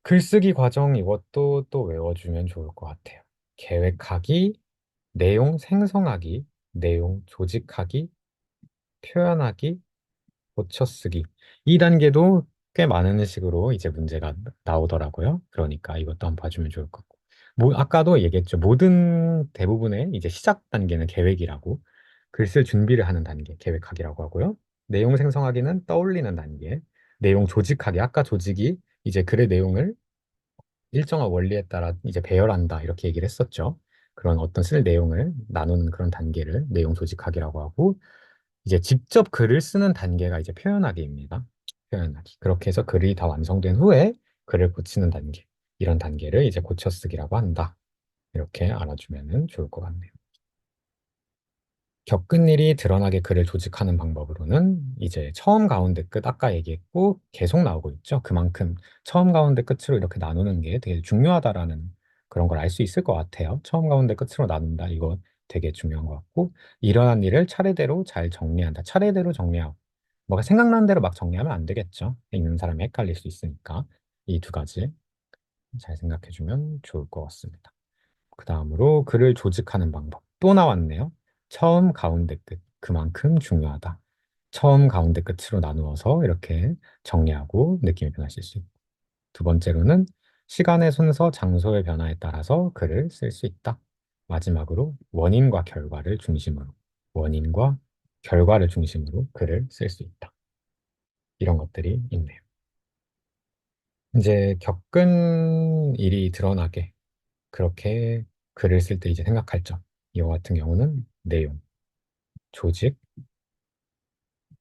글쓰기 과정 이것도 또 외워주면 좋을 것 같아요. 계획하기, 내용 생성하기, 내용 조직하기, 표현하기, 고쳐쓰기. 이 단계도 꽤 많은 식으로 이제 문제가 나오더라고요. 그러니까 이것도 한번 봐주면 좋을 것 같고. 아까도 얘기했죠. 모든 대부분의 이제 시작 단계는 계획이라고, 글 쓸 준비를 하는 단계, 계획하기라고 하고요. 내용 생성하기는 떠올리는 단계, 내용 조직하기, 아까 조직이 이제 글의 내용을 일정한 원리에 따라 이제 배열한다 이렇게 얘기를 했었죠. 그런 어떤 쓸 내용을 나누는 그런 단계를 내용 조직하기라고 하고 이제 직접 글을 쓰는 단계가 이제 표현하기입니다. 표현하기. 그렇게 해서 글이 다 완성된 후에 글을 고치는 단계. 이런 단계를 이제 고쳐쓰기라고 한다. 이렇게 알아주면 좋을 것 같네요. 겪은 일이 드러나게 글을 조직하는 방법으로는 이제 처음, 가운데, 끝 아까 얘기했고 계속 나오고 있죠. 그만큼 처음, 가운데, 끝으로 이렇게 나누는 게 되게 중요하다라는 그런 걸 알 수 있을 것 같아요. 처음, 가운데, 끝으로 나눈다. 이거 되게 중요한 것 같고 일어난 일을 차례대로 잘 정리한다. 차례대로 정리하고 뭐가 생각나는 대로 막 정리하면 안 되겠죠. 읽는 사람이 헷갈릴 수 있으니까 이 두 가지 잘 생각해 주면 좋을 것 같습니다. 그 다음으로 글을 조직하는 방법. 또 나왔네요. 처음, 가운데, 끝. 그만큼 중요하다. 처음, 가운데, 끝으로 나누어서 이렇게 정리하고 느낌이 변하실 수 있고. 두 번째로는 시간의 순서, 장소의 변화에 따라서 글을 쓸 수 있다. 마지막으로 원인과 결과를 중심으로, 원인과 결과를 중심으로 글을 쓸 수 있다. 이런 것들이 있네요. 이제 겪은 일이 드러나게 그렇게 글을 쓸 때 이제 생각할 점. 이와 같은 경우는 내용, 조직,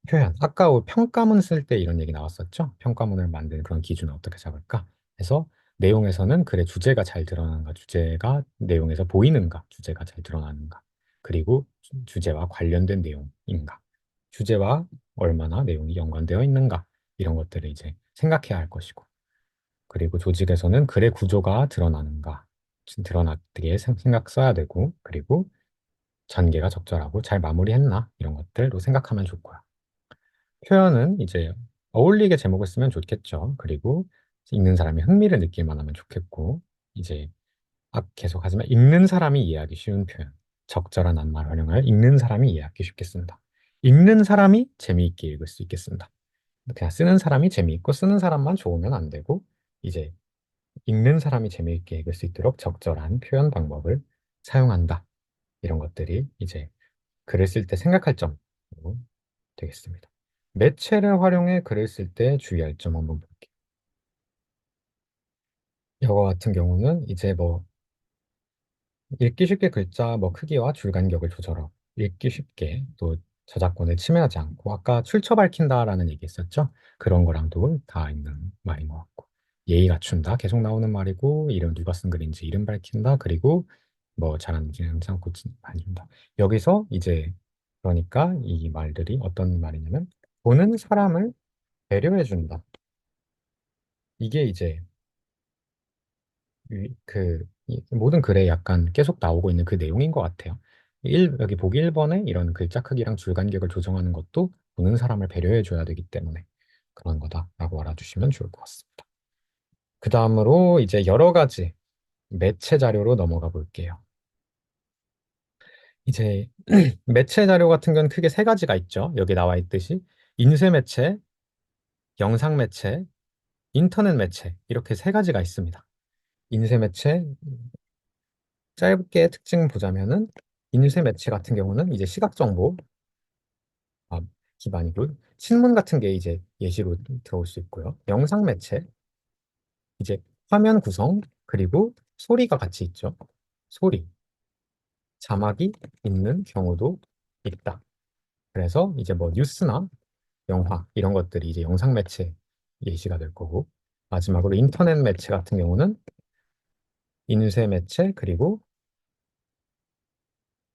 표현. 아까 평가문 쓸 때 이런 얘기 나왔었죠? 평가문을 만드는 그런 기준을 어떻게 잡을까? 그래서 내용에서는 글의 주제가 잘 드러나는가, 주제가 내용에서 보이는가, 주제가 잘 드러나는가, 그리고 주제와 관련된 내용인가, 주제와 얼마나 내용이 연관되어 있는가, 이런 것들을 이제 생각해야 할 것이고, 그리고 조직에서는 글의 구조가 드러나는가, 드러나게 생각 써야 되고, 그리고 전개가 적절하고 잘 마무리했나, 이런 것들로 생각하면 좋고요. 표현은 이제 어울리게 제목을 쓰면 좋겠죠. 그리고 읽는 사람이 흥미를 느낄 만하면 좋겠고, 이제 계속 하지만 읽는 사람이 이해하기 쉬운 표현, 적절한 낱말 활용을 읽는 사람이 이해하기 쉽게 쓴다. 읽는 사람이 재미있게 읽을 수 있게 쓴다. 그냥 쓰는 사람이 재미있고 쓰는 사람만 좋으면 안 되고, 이제 읽는 사람이 재미있게 읽을 수 있도록 적절한 표현 방법을 사용한다. 이런 것들이 이제 글을 쓸 때 생각할 점으로 되겠습니다. 매체를 활용해 글을 쓸 때 주의할 점 한번 볼게요. 이거 같은 경우는 이제 뭐 읽기 쉽게 글자 뭐 크기와 줄 간격을 조절하고 읽기 쉽게 또 저작권을 침해하지 않고 아까 출처 밝힌다라는 얘기 있었죠? 그런 거랑도 다 있는 말인 것 같고 예의 갖춘다 계속 나오는 말이고 이름 누가 쓴 글인지 이름 밝힌다 그리고 뭐 잘하는지 항상 고친 알려준다. 여기서 이제 그러니까 이 말들이 어떤 말이냐면 보는 사람을 배려해준다. 이게 이제 이 모든 글에 약간 계속 나오고 있는 그 내용인 것 같아요. 여기 보기 1번에 이런 글자 크기랑 줄 간격을 조정하는 것도 보는 사람을 배려해줘야 되기 때문에 그런 거다라고 알아주시면 좋을 것 같습니다. 그 다음으로 이제 여러 가지 매체 자료로 넘어가 볼게요. 이제 매체 자료 같은 건 크게 세 가지가 있죠. 여기 나와 있듯이 인쇄 매체, 영상 매체, 인터넷 매체 이렇게 세 가지가 있습니다. 인쇄 매체 짧게 특징 보자면은 인쇄 매체 같은 경우는 이제 시각 정보 기반이고 신문 같은 게 이제 예시로 들어올 수 있고요. 영상 매체 이제 화면 구성 그리고 소리가 같이 있죠. 소리 자막이 있는 경우도 있다. 그래서 이제 뭐 뉴스나 영화 이런 것들이 이제 영상 매체 예시가 될 거고 마지막으로 인터넷 매체 같은 경우는 인쇄 매체 그리고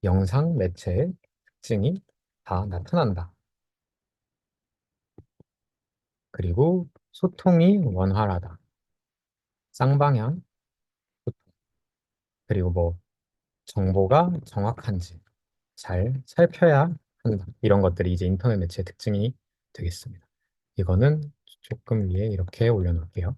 영상 매체의 특징이 다 나타난다. 그리고 소통이 원활하다. 쌍방향, 그리고 뭐 정보가 정확한지 잘 살펴야 한다. 이런 것들이 이제 인터넷 매체의 특징이 되겠습니다. 이거는 조금 위에 이렇게 올려놓을게요.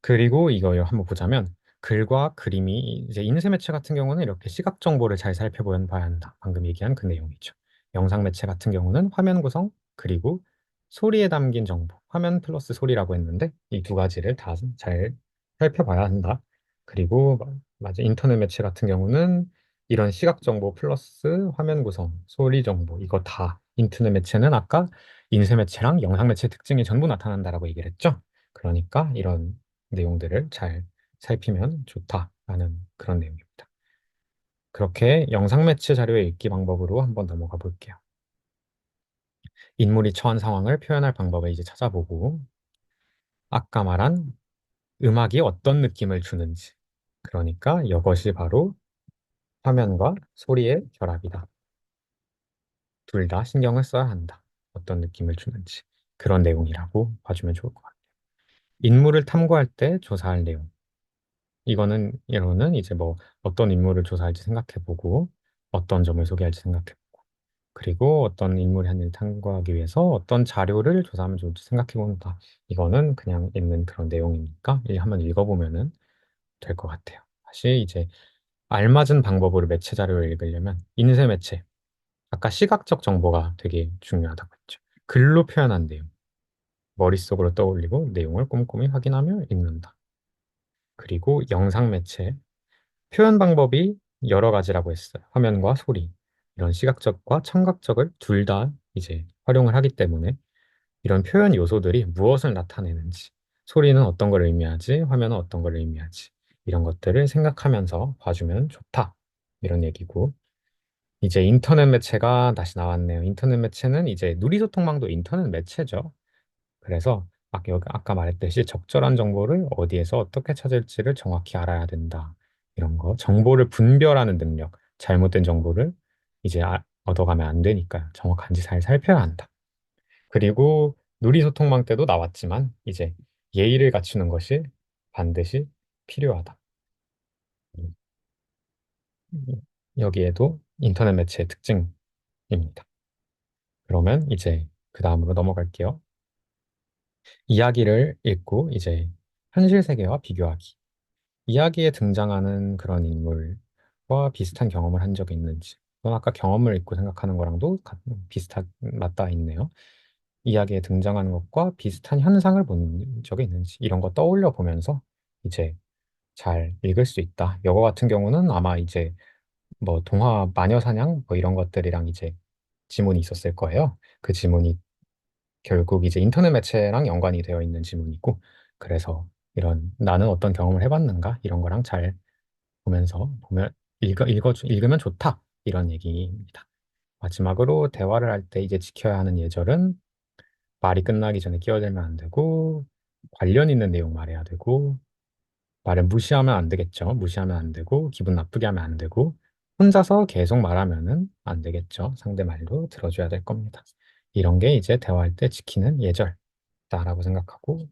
그리고 이거 한번 보자면 글과 그림이 이제 인쇄 매체 같은 경우는 이렇게 시각 정보를 잘 살펴봐야 한다. 방금 얘기한 그 내용이죠. 영상 매체 같은 경우는 화면 구성 그리고 소리에 담긴 정보, 화면 플러스 소리라고 했는데 이 두 가지를 다 잘 살펴봐야 한다. 그리고 맞아 인터넷 매체 같은 경우는 이런 시각 정보 플러스 화면 구성, 소리 정보 이거 다 인터넷 매체는 아까 인쇄 매체랑 영상 매체 특징이 전부 나타난다라고 얘기를 했죠. 그러니까 이런 내용들을 잘 살피면 좋다라는 그런 내용입니다. 그렇게 영상 매체 자료의 읽기 방법으로 한번 넘어가 볼게요. 인물이 처한 상황을 표현할 방법을 이제 찾아보고 아까 말한 음악이 어떤 느낌을 주는지 그러니까 이것이 바로 화면과 소리의 결합이다. 둘 다 신경을 써야 한다. 어떤 느낌을 주는지 그런 내용이라고 봐주면 좋을 것 같아요. 인물을 탐구할 때 조사할 내용 이거는 이제 뭐 어떤 인물을 조사할지 생각해보고 어떤 점을 소개할지 생각해보고 그리고 어떤 인물이 한 일 탐구하기 위해서 어떤 자료를 조사하면 좋을지 생각해본다. 이거는 그냥 읽는 그런 내용이니까 한번 읽어보면은 될 것 같아요. 다시 이제 알맞은 방법으로 매체 자료를 읽으려면 인쇄 매체 아까 시각적 정보가 되게 중요하다고 했죠. 글로 표현한 내용 머릿속으로 떠올리고 내용을 꼼꼼히 확인하며 읽는다. 그리고 영상 매체 표현 방법이 여러 가지라고 했어요. 화면과 소리. 이런 시각적과 청각적을 둘 다 이제 활용을 하기 때문에 이런 표현 요소들이 무엇을 나타내는지, 소리는 어떤 걸 의미하지, 화면은 어떤 걸 의미하지, 이런 것들을 생각하면서 봐주면 좋다. 이런 얘기고. 이제 인터넷 매체가 다시 나왔네요. 인터넷 매체는 이제 누리소통망도 인터넷 매체죠. 그래서 아까 말했듯이 적절한 정보를 어디에서 어떻게 찾을지를 정확히 알아야 된다. 이런 거. 정보를 분별하는 능력. 잘못된 정보를 이제 얻어가면 안 되니까 정확한지 잘 살펴야 한다. 그리고 누리소통망 때도 나왔지만 이제 예의를 갖추는 것이 반드시 필요하다. 음, 여기에도 인터넷 매체의 특징입니다. 그러면 이제 그 다음으로 넘어갈게요. 이야기를 읽고 이제 현실 세계와 비교하기. 이야기에 등장하는 그런 인물과 비슷한 경험을 한 적이 있는지, 또는 아까 경험을 읽고 생각하는 거랑도 맞닿아 있네요. 이야기에 등장하는 것과 비슷한 현상을 본 적이 있는지, 이런 거 떠올려 보면서 이제 잘 읽을 수 있다. 이거 같은 경우는 아마 이제 뭐 동화 마녀사냥 뭐 이런 것들이랑 이제 지문이 있었을 거예요. 그 지문이 결국 이제 인터넷 매체랑 연관이 되어 있는 지문이고, 그래서 이런 나는 어떤 경험을 해봤는가 이런 거랑 잘 읽으면 좋다 이런 얘기입니다. 마지막으로 대화를 할 때 이제 지켜야 하는 예절은 말이 끝나기 전에 끼어들면 안 되고 관련 있는 내용 말해야 되고 말을 무시하면 안 되겠죠. 무시하면 안 되고 기분 나쁘게 하면 안 되고 혼자서 계속 말하면은 안 되겠죠. 상대 말도 들어줘야 될 겁니다. 이런 게 이제 대화할 때 지키는 예절다라고 생각하고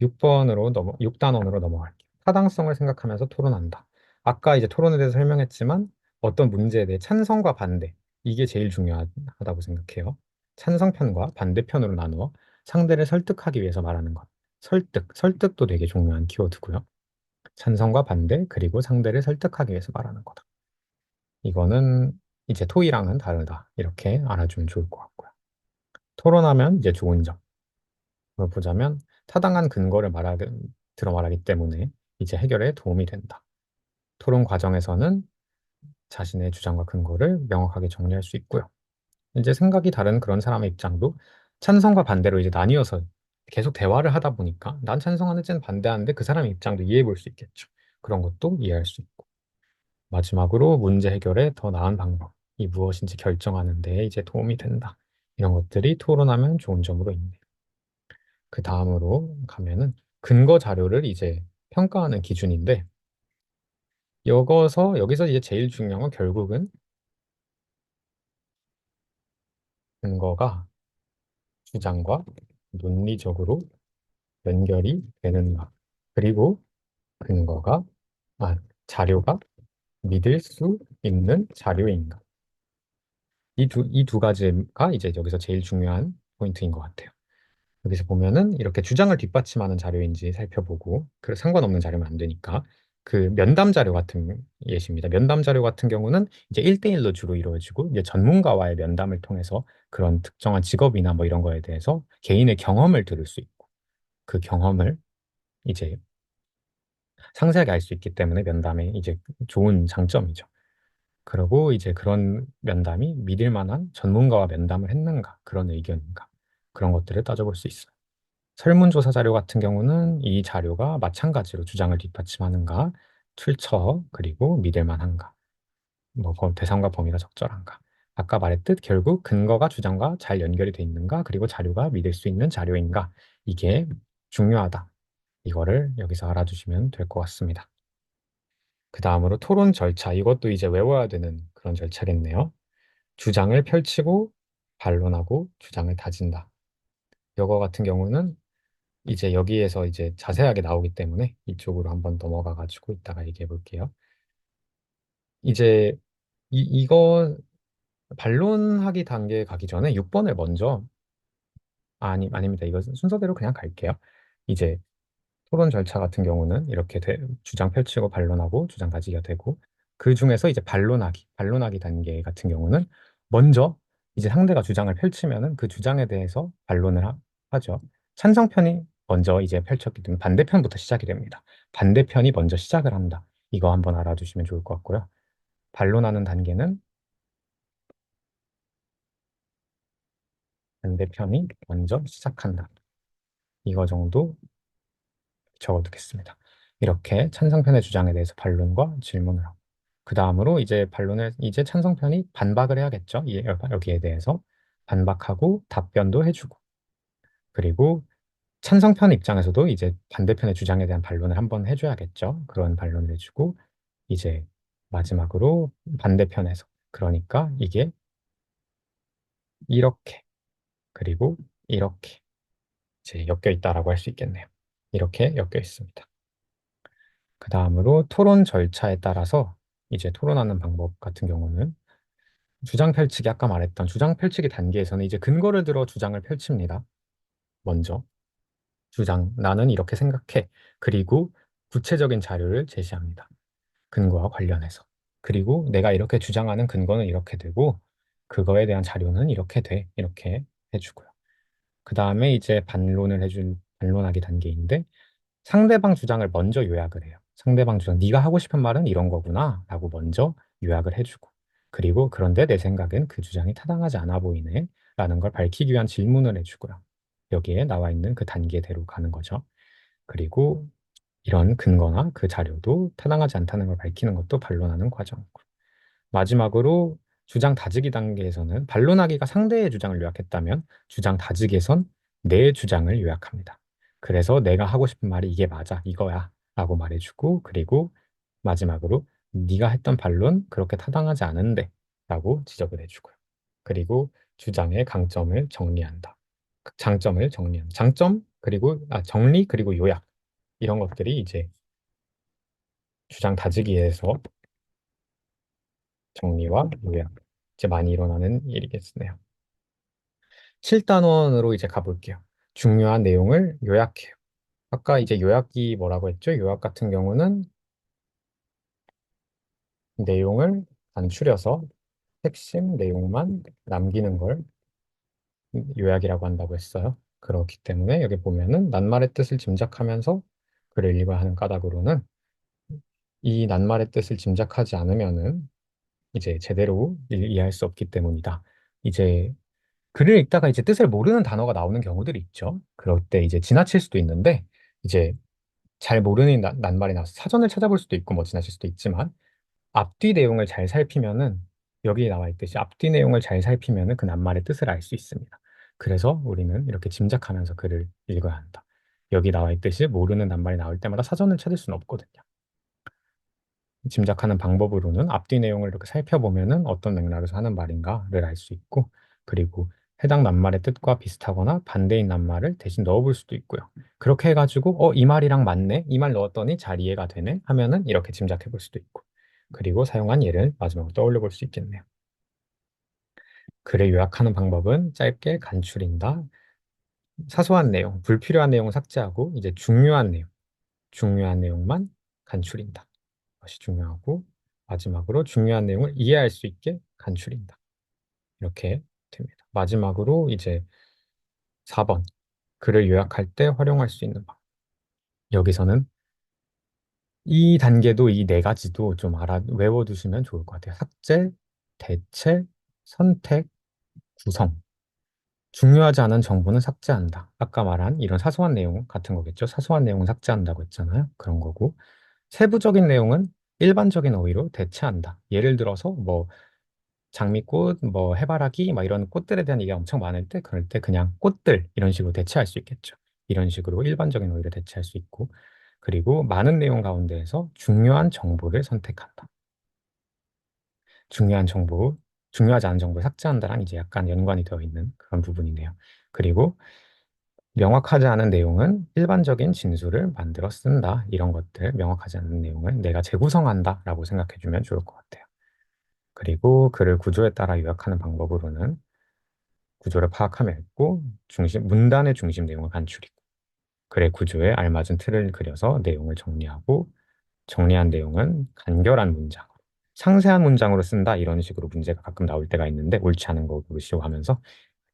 6단원으로 넘어갈게요. 타당성을 생각하면서 토론한다. 아까 이제 토론에 대해서 설명했지만 어떤 문제에 대해 찬성과 반대 이게 제일 중요하다고 생각해요. 찬성편과 반대편으로 나누어 상대를 설득하기 위해서 말하는 것. 설득도 되게 중요한 키워드고요. 찬성과 반대, 그리고 상대를 설득하기 위해서 말하는 거다. 이거는 이제 토의랑은 다르다. 이렇게 알아주면 좋을 것 같고요. 토론하면 이제 좋은 점을 보자면 타당한 근거를 들어 말하기 때문에 이제 해결에 도움이 된다. 토론 과정에서는 자신의 주장과 근거를 명확하게 정리할 수 있고요. 이제 생각이 다른 그런 사람의 입장도 찬성과 반대로 이제 나뉘어서 계속 대화를 하다 보니까 난 찬성하는 쟤는 반대하는데 그 사람의 입장도 이해해 볼 수 있겠죠. 그런 것도 이해할 수 있고. 마지막으로 문제 해결에 더 나은 방법이 무엇인지 결정하는 데 이제 도움이 된다. 이런 것들이 토론하면 좋은 점으로 있네요. 그 다음으로 가면은 근거 자료를 이제 평가하는 기준인데 여기서 이제 제일 중요한 건 결국은 근거가 주장과 논리적으로 연결이 되는가. 그리고 근거가, 자료가 믿을 수 있는 자료인가. 이 두 가지가 이제 여기서 제일 중요한 포인트인 것 같아요. 여기서 보면은 이렇게 주장을 뒷받침하는 자료인지 살펴보고, 그 상관없는 자료면 안 되니까. 그 면담 자료 같은 예시입니다. 면담 자료 같은 경우는 이제 1대1로 주로 이루어지고, 이제 전문가와의 면담을 통해서 그런 특정한 직업이나 뭐 이런 거에 대해서 개인의 경험을 들을 수 있고, 그 경험을 이제 상세하게 알 수 있기 때문에 면담의 이제 좋은 장점이죠. 그리고 이제 그런 면담이 믿을 만한 전문가와 면담을 했는가, 그런 의견인가, 그런 것들을 따져볼 수 있어요. 설문조사 자료 같은 경우는 이 자료가 마찬가지로 주장을 뒷받침하는가, 출처, 그리고 믿을 만한가, 뭐 대상과 범위가 적절한가. 아까 말했듯 결국 근거가 주장과 잘 연결이 돼 있는가, 그리고 자료가 믿을 수 있는 자료인가, 이게 중요하다. 이거를 여기서 알아두시면 될 것 같습니다. 그 다음으로 토론 절차, 이것도 이제 외워야 되는 그런 절차겠네요. 주장을 펼치고 반론하고 주장을 다진다. 이거 같은 경우는 이제 여기에서 이제 자세하게 나오기 때문에 이쪽으로 한번 넘어가 가지고 이따가 얘기해 볼게요. 이제 이거 반론하기 단계에 가기 전에 6번을 먼저, 아닙니다. 이거 순서대로 그냥 갈게요. 이제 토론 절차 같은 경우는 이렇게 주장 펼치고 반론하고 주장 다지기가 되고, 그 중에서 이제 반론하기 단계 같은 경우는 먼저 이제 상대가 주장을 펼치면은 그 주장에 대해서 반론을 하죠. 찬성편이 먼저 이제 펼쳤기 때문에 반대편부터 시작이 됩니다. 반대편이 먼저 시작을 한다. 이거 한번 알아두시면 좋을 것 같고요. 반론하는 단계는 반대편이 먼저 시작한다. 이거 정도 적어두겠습니다. 이렇게 찬성편의 주장에 대해서 반론과 질문을 하고, 그 다음으로 이제 이제 찬성편이 반박을 해야겠죠. 여기에 대해서 반박하고 답변도 해주고, 그리고 찬성편 입장에서도 이제 반대편의 주장에 대한 반론을 한번 해줘야겠죠. 그런 반론을 해주고, 이제 마지막으로 반대편에서, 그러니까 이게 이렇게, 그리고 이렇게 이제 엮여 있다라고 할 수 있겠네요. 이렇게 엮여 있습니다. 그 다음으로 토론 절차에 따라서 이제 토론하는 방법 같은 경우는 주장 펼치기, 아까 말했던 주장 펼치기 단계에서는 이제 근거를 들어 주장을 펼칩니다. 먼저 나는 이렇게 생각해. 그리고 구체적인 자료를 제시합니다. 근거와 관련해서. 그리고 내가 이렇게 주장하는 근거는 이렇게 되고 그거에 대한 자료는 이렇게 돼. 이렇게 해주고요. 그 다음에 이제 반론하기 단계인데, 상대방 주장을 먼저 요약을 해요. 상대방 주장, 네가 하고 싶은 말은 이런 거구나 라고 먼저 요약을 해주고, 그리고 그런데 내 생각엔 그 주장이 타당하지 않아 보이네 라는 걸 밝히기 위한 질문을 해주고요. 여기에 나와 있는 그 단계대로 가는 거죠. 그리고 이런 근거나 그 자료도 타당하지 않다는 걸 밝히는 것도 반론하는 과정이고, 마지막으로 주장 다지기 단계에서는 반론하기가 상대의 주장을 요약했다면 주장 다지기에선 내 주장을 요약합니다. 그래서 내가 하고 싶은 말이 이게 맞아, 이거야 라고 말해주고, 그리고 마지막으로 네가 했던 반론 그렇게 타당하지 않은데 라고 지적을 해주고요. 그리고 주장의 강점을 정리한다. 장점을 정리한다. 그리고 정리, 그리고 요약, 이런 것들이 이제 주장 다지기에서 정리와 요약, 이제 많이 일어나는 일이겠네요. 7단원으로 이제 가볼게요. 중요한 내용을 요약해요. 아까 이제 요약이 뭐라고 했죠? 요약 같은 경우는 내용을 단추려서 핵심 내용만 남기는 걸 요약이라고 한다고 했어요. 그렇기 때문에 여기 보면은 낱말의 뜻을 짐작하면서 글을 읽어야 하는 까닭으로는, 이 낱말의 뜻을 짐작하지 않으면은 이제 제대로 이해할 수 없기 때문이다. 이제 글을 읽다가 이제 뜻을 모르는 단어가 나오는 경우들이 있죠. 그럴 때 이제 지나칠 수도 있는데, 이제 잘 모르는 낱말이 나와서 사전을 찾아볼 수도 있고 뭐 지나칠 수도 있지만, 앞뒤 내용을 잘 살피면은, 여기에 나와 있듯이 앞뒤 내용을 잘 살피면은 그 낱말의 뜻을 알 수 있습니다. 그래서 우리는 이렇게 짐작하면서 글을 읽어야 한다. 여기 나와 있듯이 모르는 낱말이 나올 때마다 사전을 찾을 수는 없거든요. 짐작하는 방법으로는 앞뒤 내용을 이렇게 살펴보면은 어떤 맥락에서 하는 말인가를 알 수 있고, 그리고 해당 낱말의 뜻과 비슷하거나 반대인 낱말을 대신 넣어볼 수도 있고요. 그렇게 해가지고 이 말이랑 맞네, 이 말 넣었더니 잘 이해가 되네 하면은 이렇게 짐작해 볼 수도 있고, 그리고 사용한 예를 마지막으로 떠올려 볼 수 있겠네요. 글을 요약하는 방법은 짧게 간추린다. 사소한 내용, 불필요한 내용을 삭제하고 이제 중요한 내용만 간추린다. 것이 중요하고 마지막으로 중요한 내용을 이해할 수 있게 간추린다. 이렇게 됩니다. 마지막으로 이제 4번 글을 요약할 때 활용할 수 있는 방법. 여기서는 이 단계도 이 네 가지도 좀 외워두시면 좋을 것 같아요. 삭제, 대체, 선택, 구성. 중요하지 않은 정보는 삭제한다. 아까 말한 이런 사소한 내용 같은 거겠죠. 사소한 내용은 삭제한다고 했잖아요. 그런 거고. 세부적인 내용은 일반적인 어휘로 대체한다. 예를 들어서 뭐 장미꽃, 뭐 해바라기, 막 이런 꽃들에 대한 얘기가 엄청 많을 때 그럴 때 그냥 꽃들 이런 식으로 대체할 수 있겠죠. 이런 식으로 일반적인 어휘를 대체할 수 있고 그리고 많은 내용 가운데에서 중요한 정보를 선택한다. 중요한 정보, 중요하지 않은 정보를 삭제한다랑 이제 약간 연관이 되어 있는 그런 부분이네요. 그리고 명확하지 않은 내용은 일반적인 진술을 만들어 쓴다. 이런 것들, 명확하지 않은 내용을 내가 재구성한다 라고 생각해 주면 좋을 것 같아요. 그리고 글을 구조에 따라 요약하는 방법으로는 구조를 파악하며 읽고 문단의 중심 내용을 간추리고 글의 구조에 알맞은 틀을 그려서 내용을 정리하고 정리한 내용은 간결한 문장, 상세한 문장으로 쓴다 이런 식으로 문제가 가끔 나올 때가 있는데 옳지 않은 거 고르시고 하면서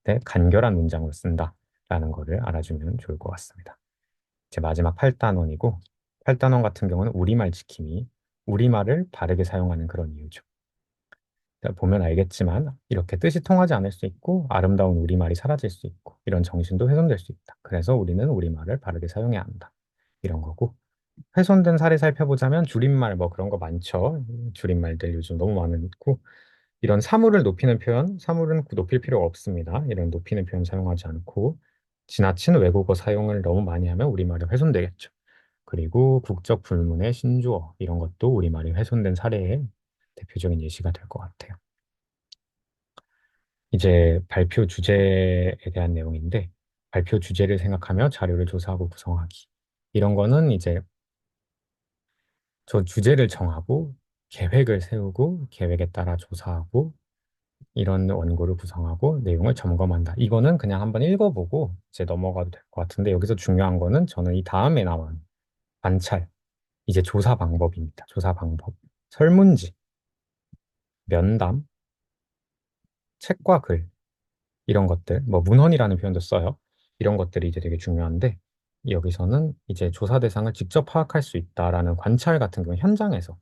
네, 간결한 문장으로 쓴다라는 거를 알아주면 좋을 것 같습니다. 이제 마지막 8단원이고 8단원 같은 경우는 우리말 지킴이, 우리말을 바르게 사용하는 그런 이유죠. 보면 알겠지만 이렇게 뜻이 통하지 않을 수 있고 아름다운 우리말이 사라질 수 있고 이런 정신도 훼손될 수 있다. 그래서 우리는 우리말을 바르게 사용해야 한다. 이런 거고 훼손된 사례 살펴보자면 줄임말 뭐 그런 거 많죠. 줄임말들 요즘 너무 많고 이런 사물을 높이는 표현, 사물은 높일 필요가 없습니다. 이런 높이는 표현 사용하지 않고 지나친 외국어 사용을 너무 많이 하면 우리말이 훼손되겠죠. 그리고 국적 불문의 신조어 이런 것도 우리말이 훼손된 사례의 대표적인 예시가 될 것 같아요. 이제 발표 주제에 대한 내용인데 발표 주제를 생각하며 자료를 조사하고 구성하기. 이런 거는 이제 저 주제를 정하고 계획을 세우고 계획에 따라 조사하고 이런 원고를 구성하고 내용을 점검한다. 이거는 그냥 한번 읽어보고 이제 넘어가도 될 것 같은데 여기서 중요한 거는 저는 이 다음에 나온 관찰, 이제 조사 방법입니다. 조사 방법. 설문지, 면담, 책과 글 이런 것들, 뭐 문헌이라는 표현도 써요. 이런 것들이 이제 되게 중요한데 여기서는 이제 조사 대상을 직접 파악할 수 있다라는 관찰 같은 경우 현장에서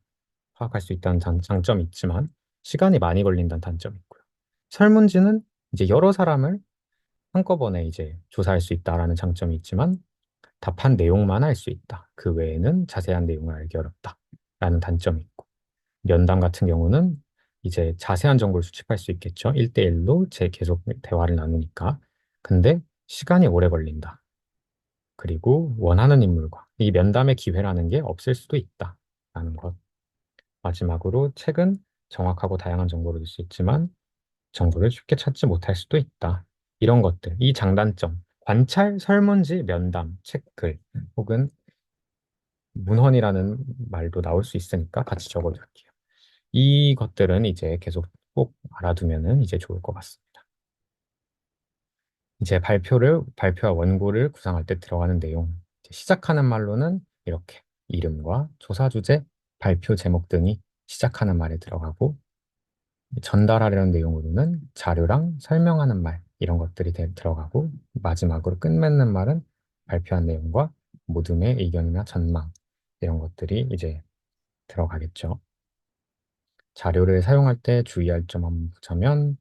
파악할 수 있다는 장점이 있지만 시간이 많이 걸린다는 단점이 있고요. 설문지는 이제 여러 사람을 한꺼번에 이제 조사할 수 있다라는 장점이 있지만 답한 내용만 알 수 있다. 그 외에는 자세한 내용을 알기 어렵다라는 단점이 있고 면담 같은 경우는 이제 자세한 정보를 수집할 수 있겠죠. 1대1로 제 계속 대화를 나누니까. 근데 시간이 오래 걸린다. 그리고 원하는 인물과 이 면담의 기회라는 게 없을 수도 있다라는 것. 마지막으로 책은 정확하고 다양한 정보를 줄 수 있지만 정보를 쉽게 찾지 못할 수도 있다. 이런 것들, 이 장단점, 관찰, 설문지, 면담, 책글, 혹은 문헌이라는 말도 나올 수 있으니까 같이 적어둘게요. 이 것들은 이제 계속 꼭 알아두면은 이제 좋을 것 같습니다. 이제 발표와 원고를 구상할 때 들어가는 내용. 이제 시작하는 말로는 이렇게 이름과 조사 주제, 발표 제목 등이 시작하는 말에 들어가고 전달하려는 내용으로는 자료랑 설명하는 말 이런 것들이 들어가고 마지막으로 끝맺는 말은 발표한 내용과 모둠의 의견이나 전망 이런 것들이 이제 들어가겠죠. 자료를 사용할 때 주의할 점 한번 보자면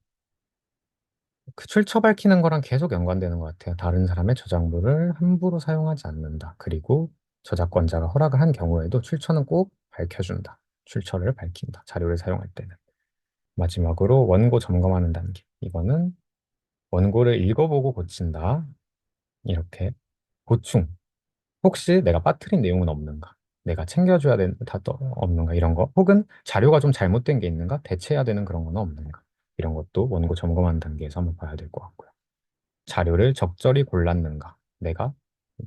그 출처 밝히는 거랑 계속 연관되는 것 같아요. 다른 사람의 저작물을 함부로 사용하지 않는다. 그리고 저작권자가 허락을 한 경우에도 출처는 꼭 밝혀준다. 출처를 밝힌다. 자료를 사용할 때는. 마지막으로 원고 점검하는 단계. 이거는 원고를 읽어보고 고친다. 이렇게 보충. 혹시 내가 빠뜨린 내용은 없는가? 내가 챙겨줘야 되는 다 없는가? 이런 거. 혹은 자료가 좀 잘못된 게 있는가? 대체해야 되는 그런 건 없는가? 이런 것도 원고 점검하는 단계에서 한번 봐야 될 것 같고요. 자료를 적절히 골랐는가? 내가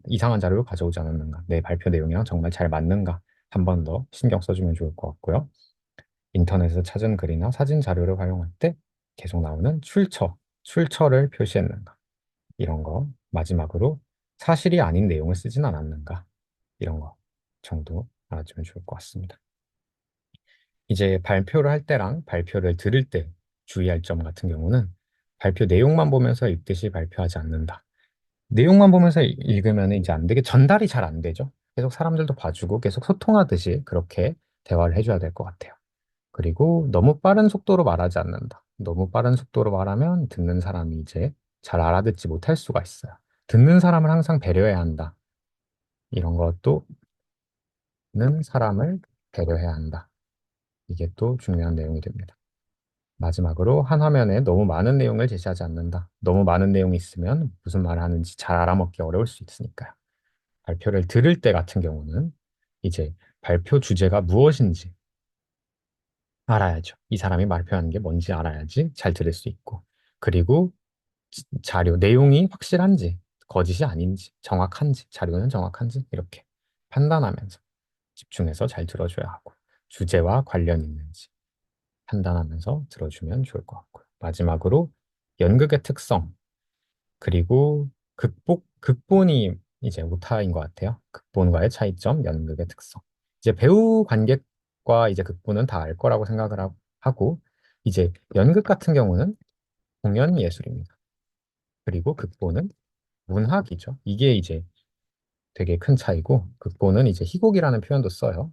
이상한 자료를 가져오지 않았는가? 내 발표 내용이랑 정말 잘 맞는가? 한 번 더 신경 써주면 좋을 것 같고요. 인터넷에서 찾은 글이나 사진 자료를 활용할 때 계속 나오는 출처를 표시했는가. 이런 거. 마지막으로 사실이 아닌 내용을 쓰진 않았는가. 이런 거 정도 알아주면 좋을 것 같습니다. 이제 발표를 할 때랑 발표를 들을 때 주의할 점 같은 경우는 발표 내용만 보면서 읽듯이 발표하지 않는다. 내용만 보면서 읽으면 이제 안 되게 전달이 잘 안 되죠. 계속 사람들도 봐주고 계속 소통하듯이 그렇게 대화를 해줘야 될 것 같아요. 그리고 너무 빠른 속도로 말하지 않는다. 너무 빠른 속도로 말하면 듣는 사람이 이제 잘 알아듣지 못할 수가 있어요. 듣는 사람을 항상 배려해야 한다. 이런 것도 듣는 사람을 배려해야 한다. 이게 또 중요한 내용이 됩니다. 마지막으로 한 화면에 너무 많은 내용을 제시하지 않는다. 너무 많은 내용이 있으면 무슨 말을 하는지 잘 알아먹기 어려울 수 있으니까요. 발표를 들을 때 같은 경우는 이제 발표 주제가 무엇인지 알아야죠. 이 사람이 발표하는 게 뭔지 알아야지 잘 들을 수 있고. 그리고 자료, 내용이 확실한지, 거짓이 아닌지, 정확한지, 자료는 정확한지, 이렇게 판단하면서 집중해서 잘 들어줘야 하고, 주제와 관련 있는지 판단하면서 들어주면 좋을 것 같고요. 마지막으로 연극의 특성, 그리고 극본이 이제 오타인 것 같아요. 극본과의 차이점, 연극의 특성. 이제 배우 관객과 이제 극본은 다 알 거라고 생각을 하고, 이제 연극 같은 경우는 공연 예술입니다. 그리고 극본은 문학이죠. 이게 이제 되게 큰 차이고, 극본은 이제 희곡이라는 표현도 써요.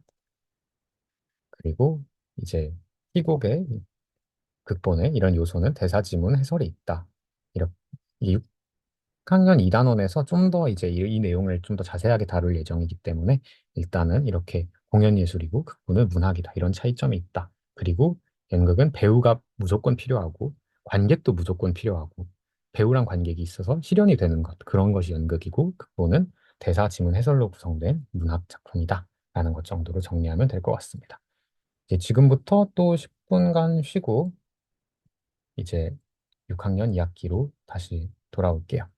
그리고 이제 희곡의 극본에 이런 요소는 대사, 지문, 해설이 있다. 이렇게 6학년 2단원에서 좀 더 이제 이 내용을 좀 더 자세하게 다룰 예정이기 때문에 일단은 이렇게 공연 예술이고 극본은 문학이다. 이런 차이점이 있다. 그리고 연극은 배우가 무조건 필요하고 관객도 무조건 필요하고 배우랑 관객이 있어서 실현이 되는 것 그런 것이 연극이고 극본은 대사, 지문, 해설로 구성된 문학 작품이다. 라는 것 정도로 정리하면 될 것 같습니다. 이제 지금부터 또 10분간 쉬고 이제 6학년 2학기로 다시 돌아올게요.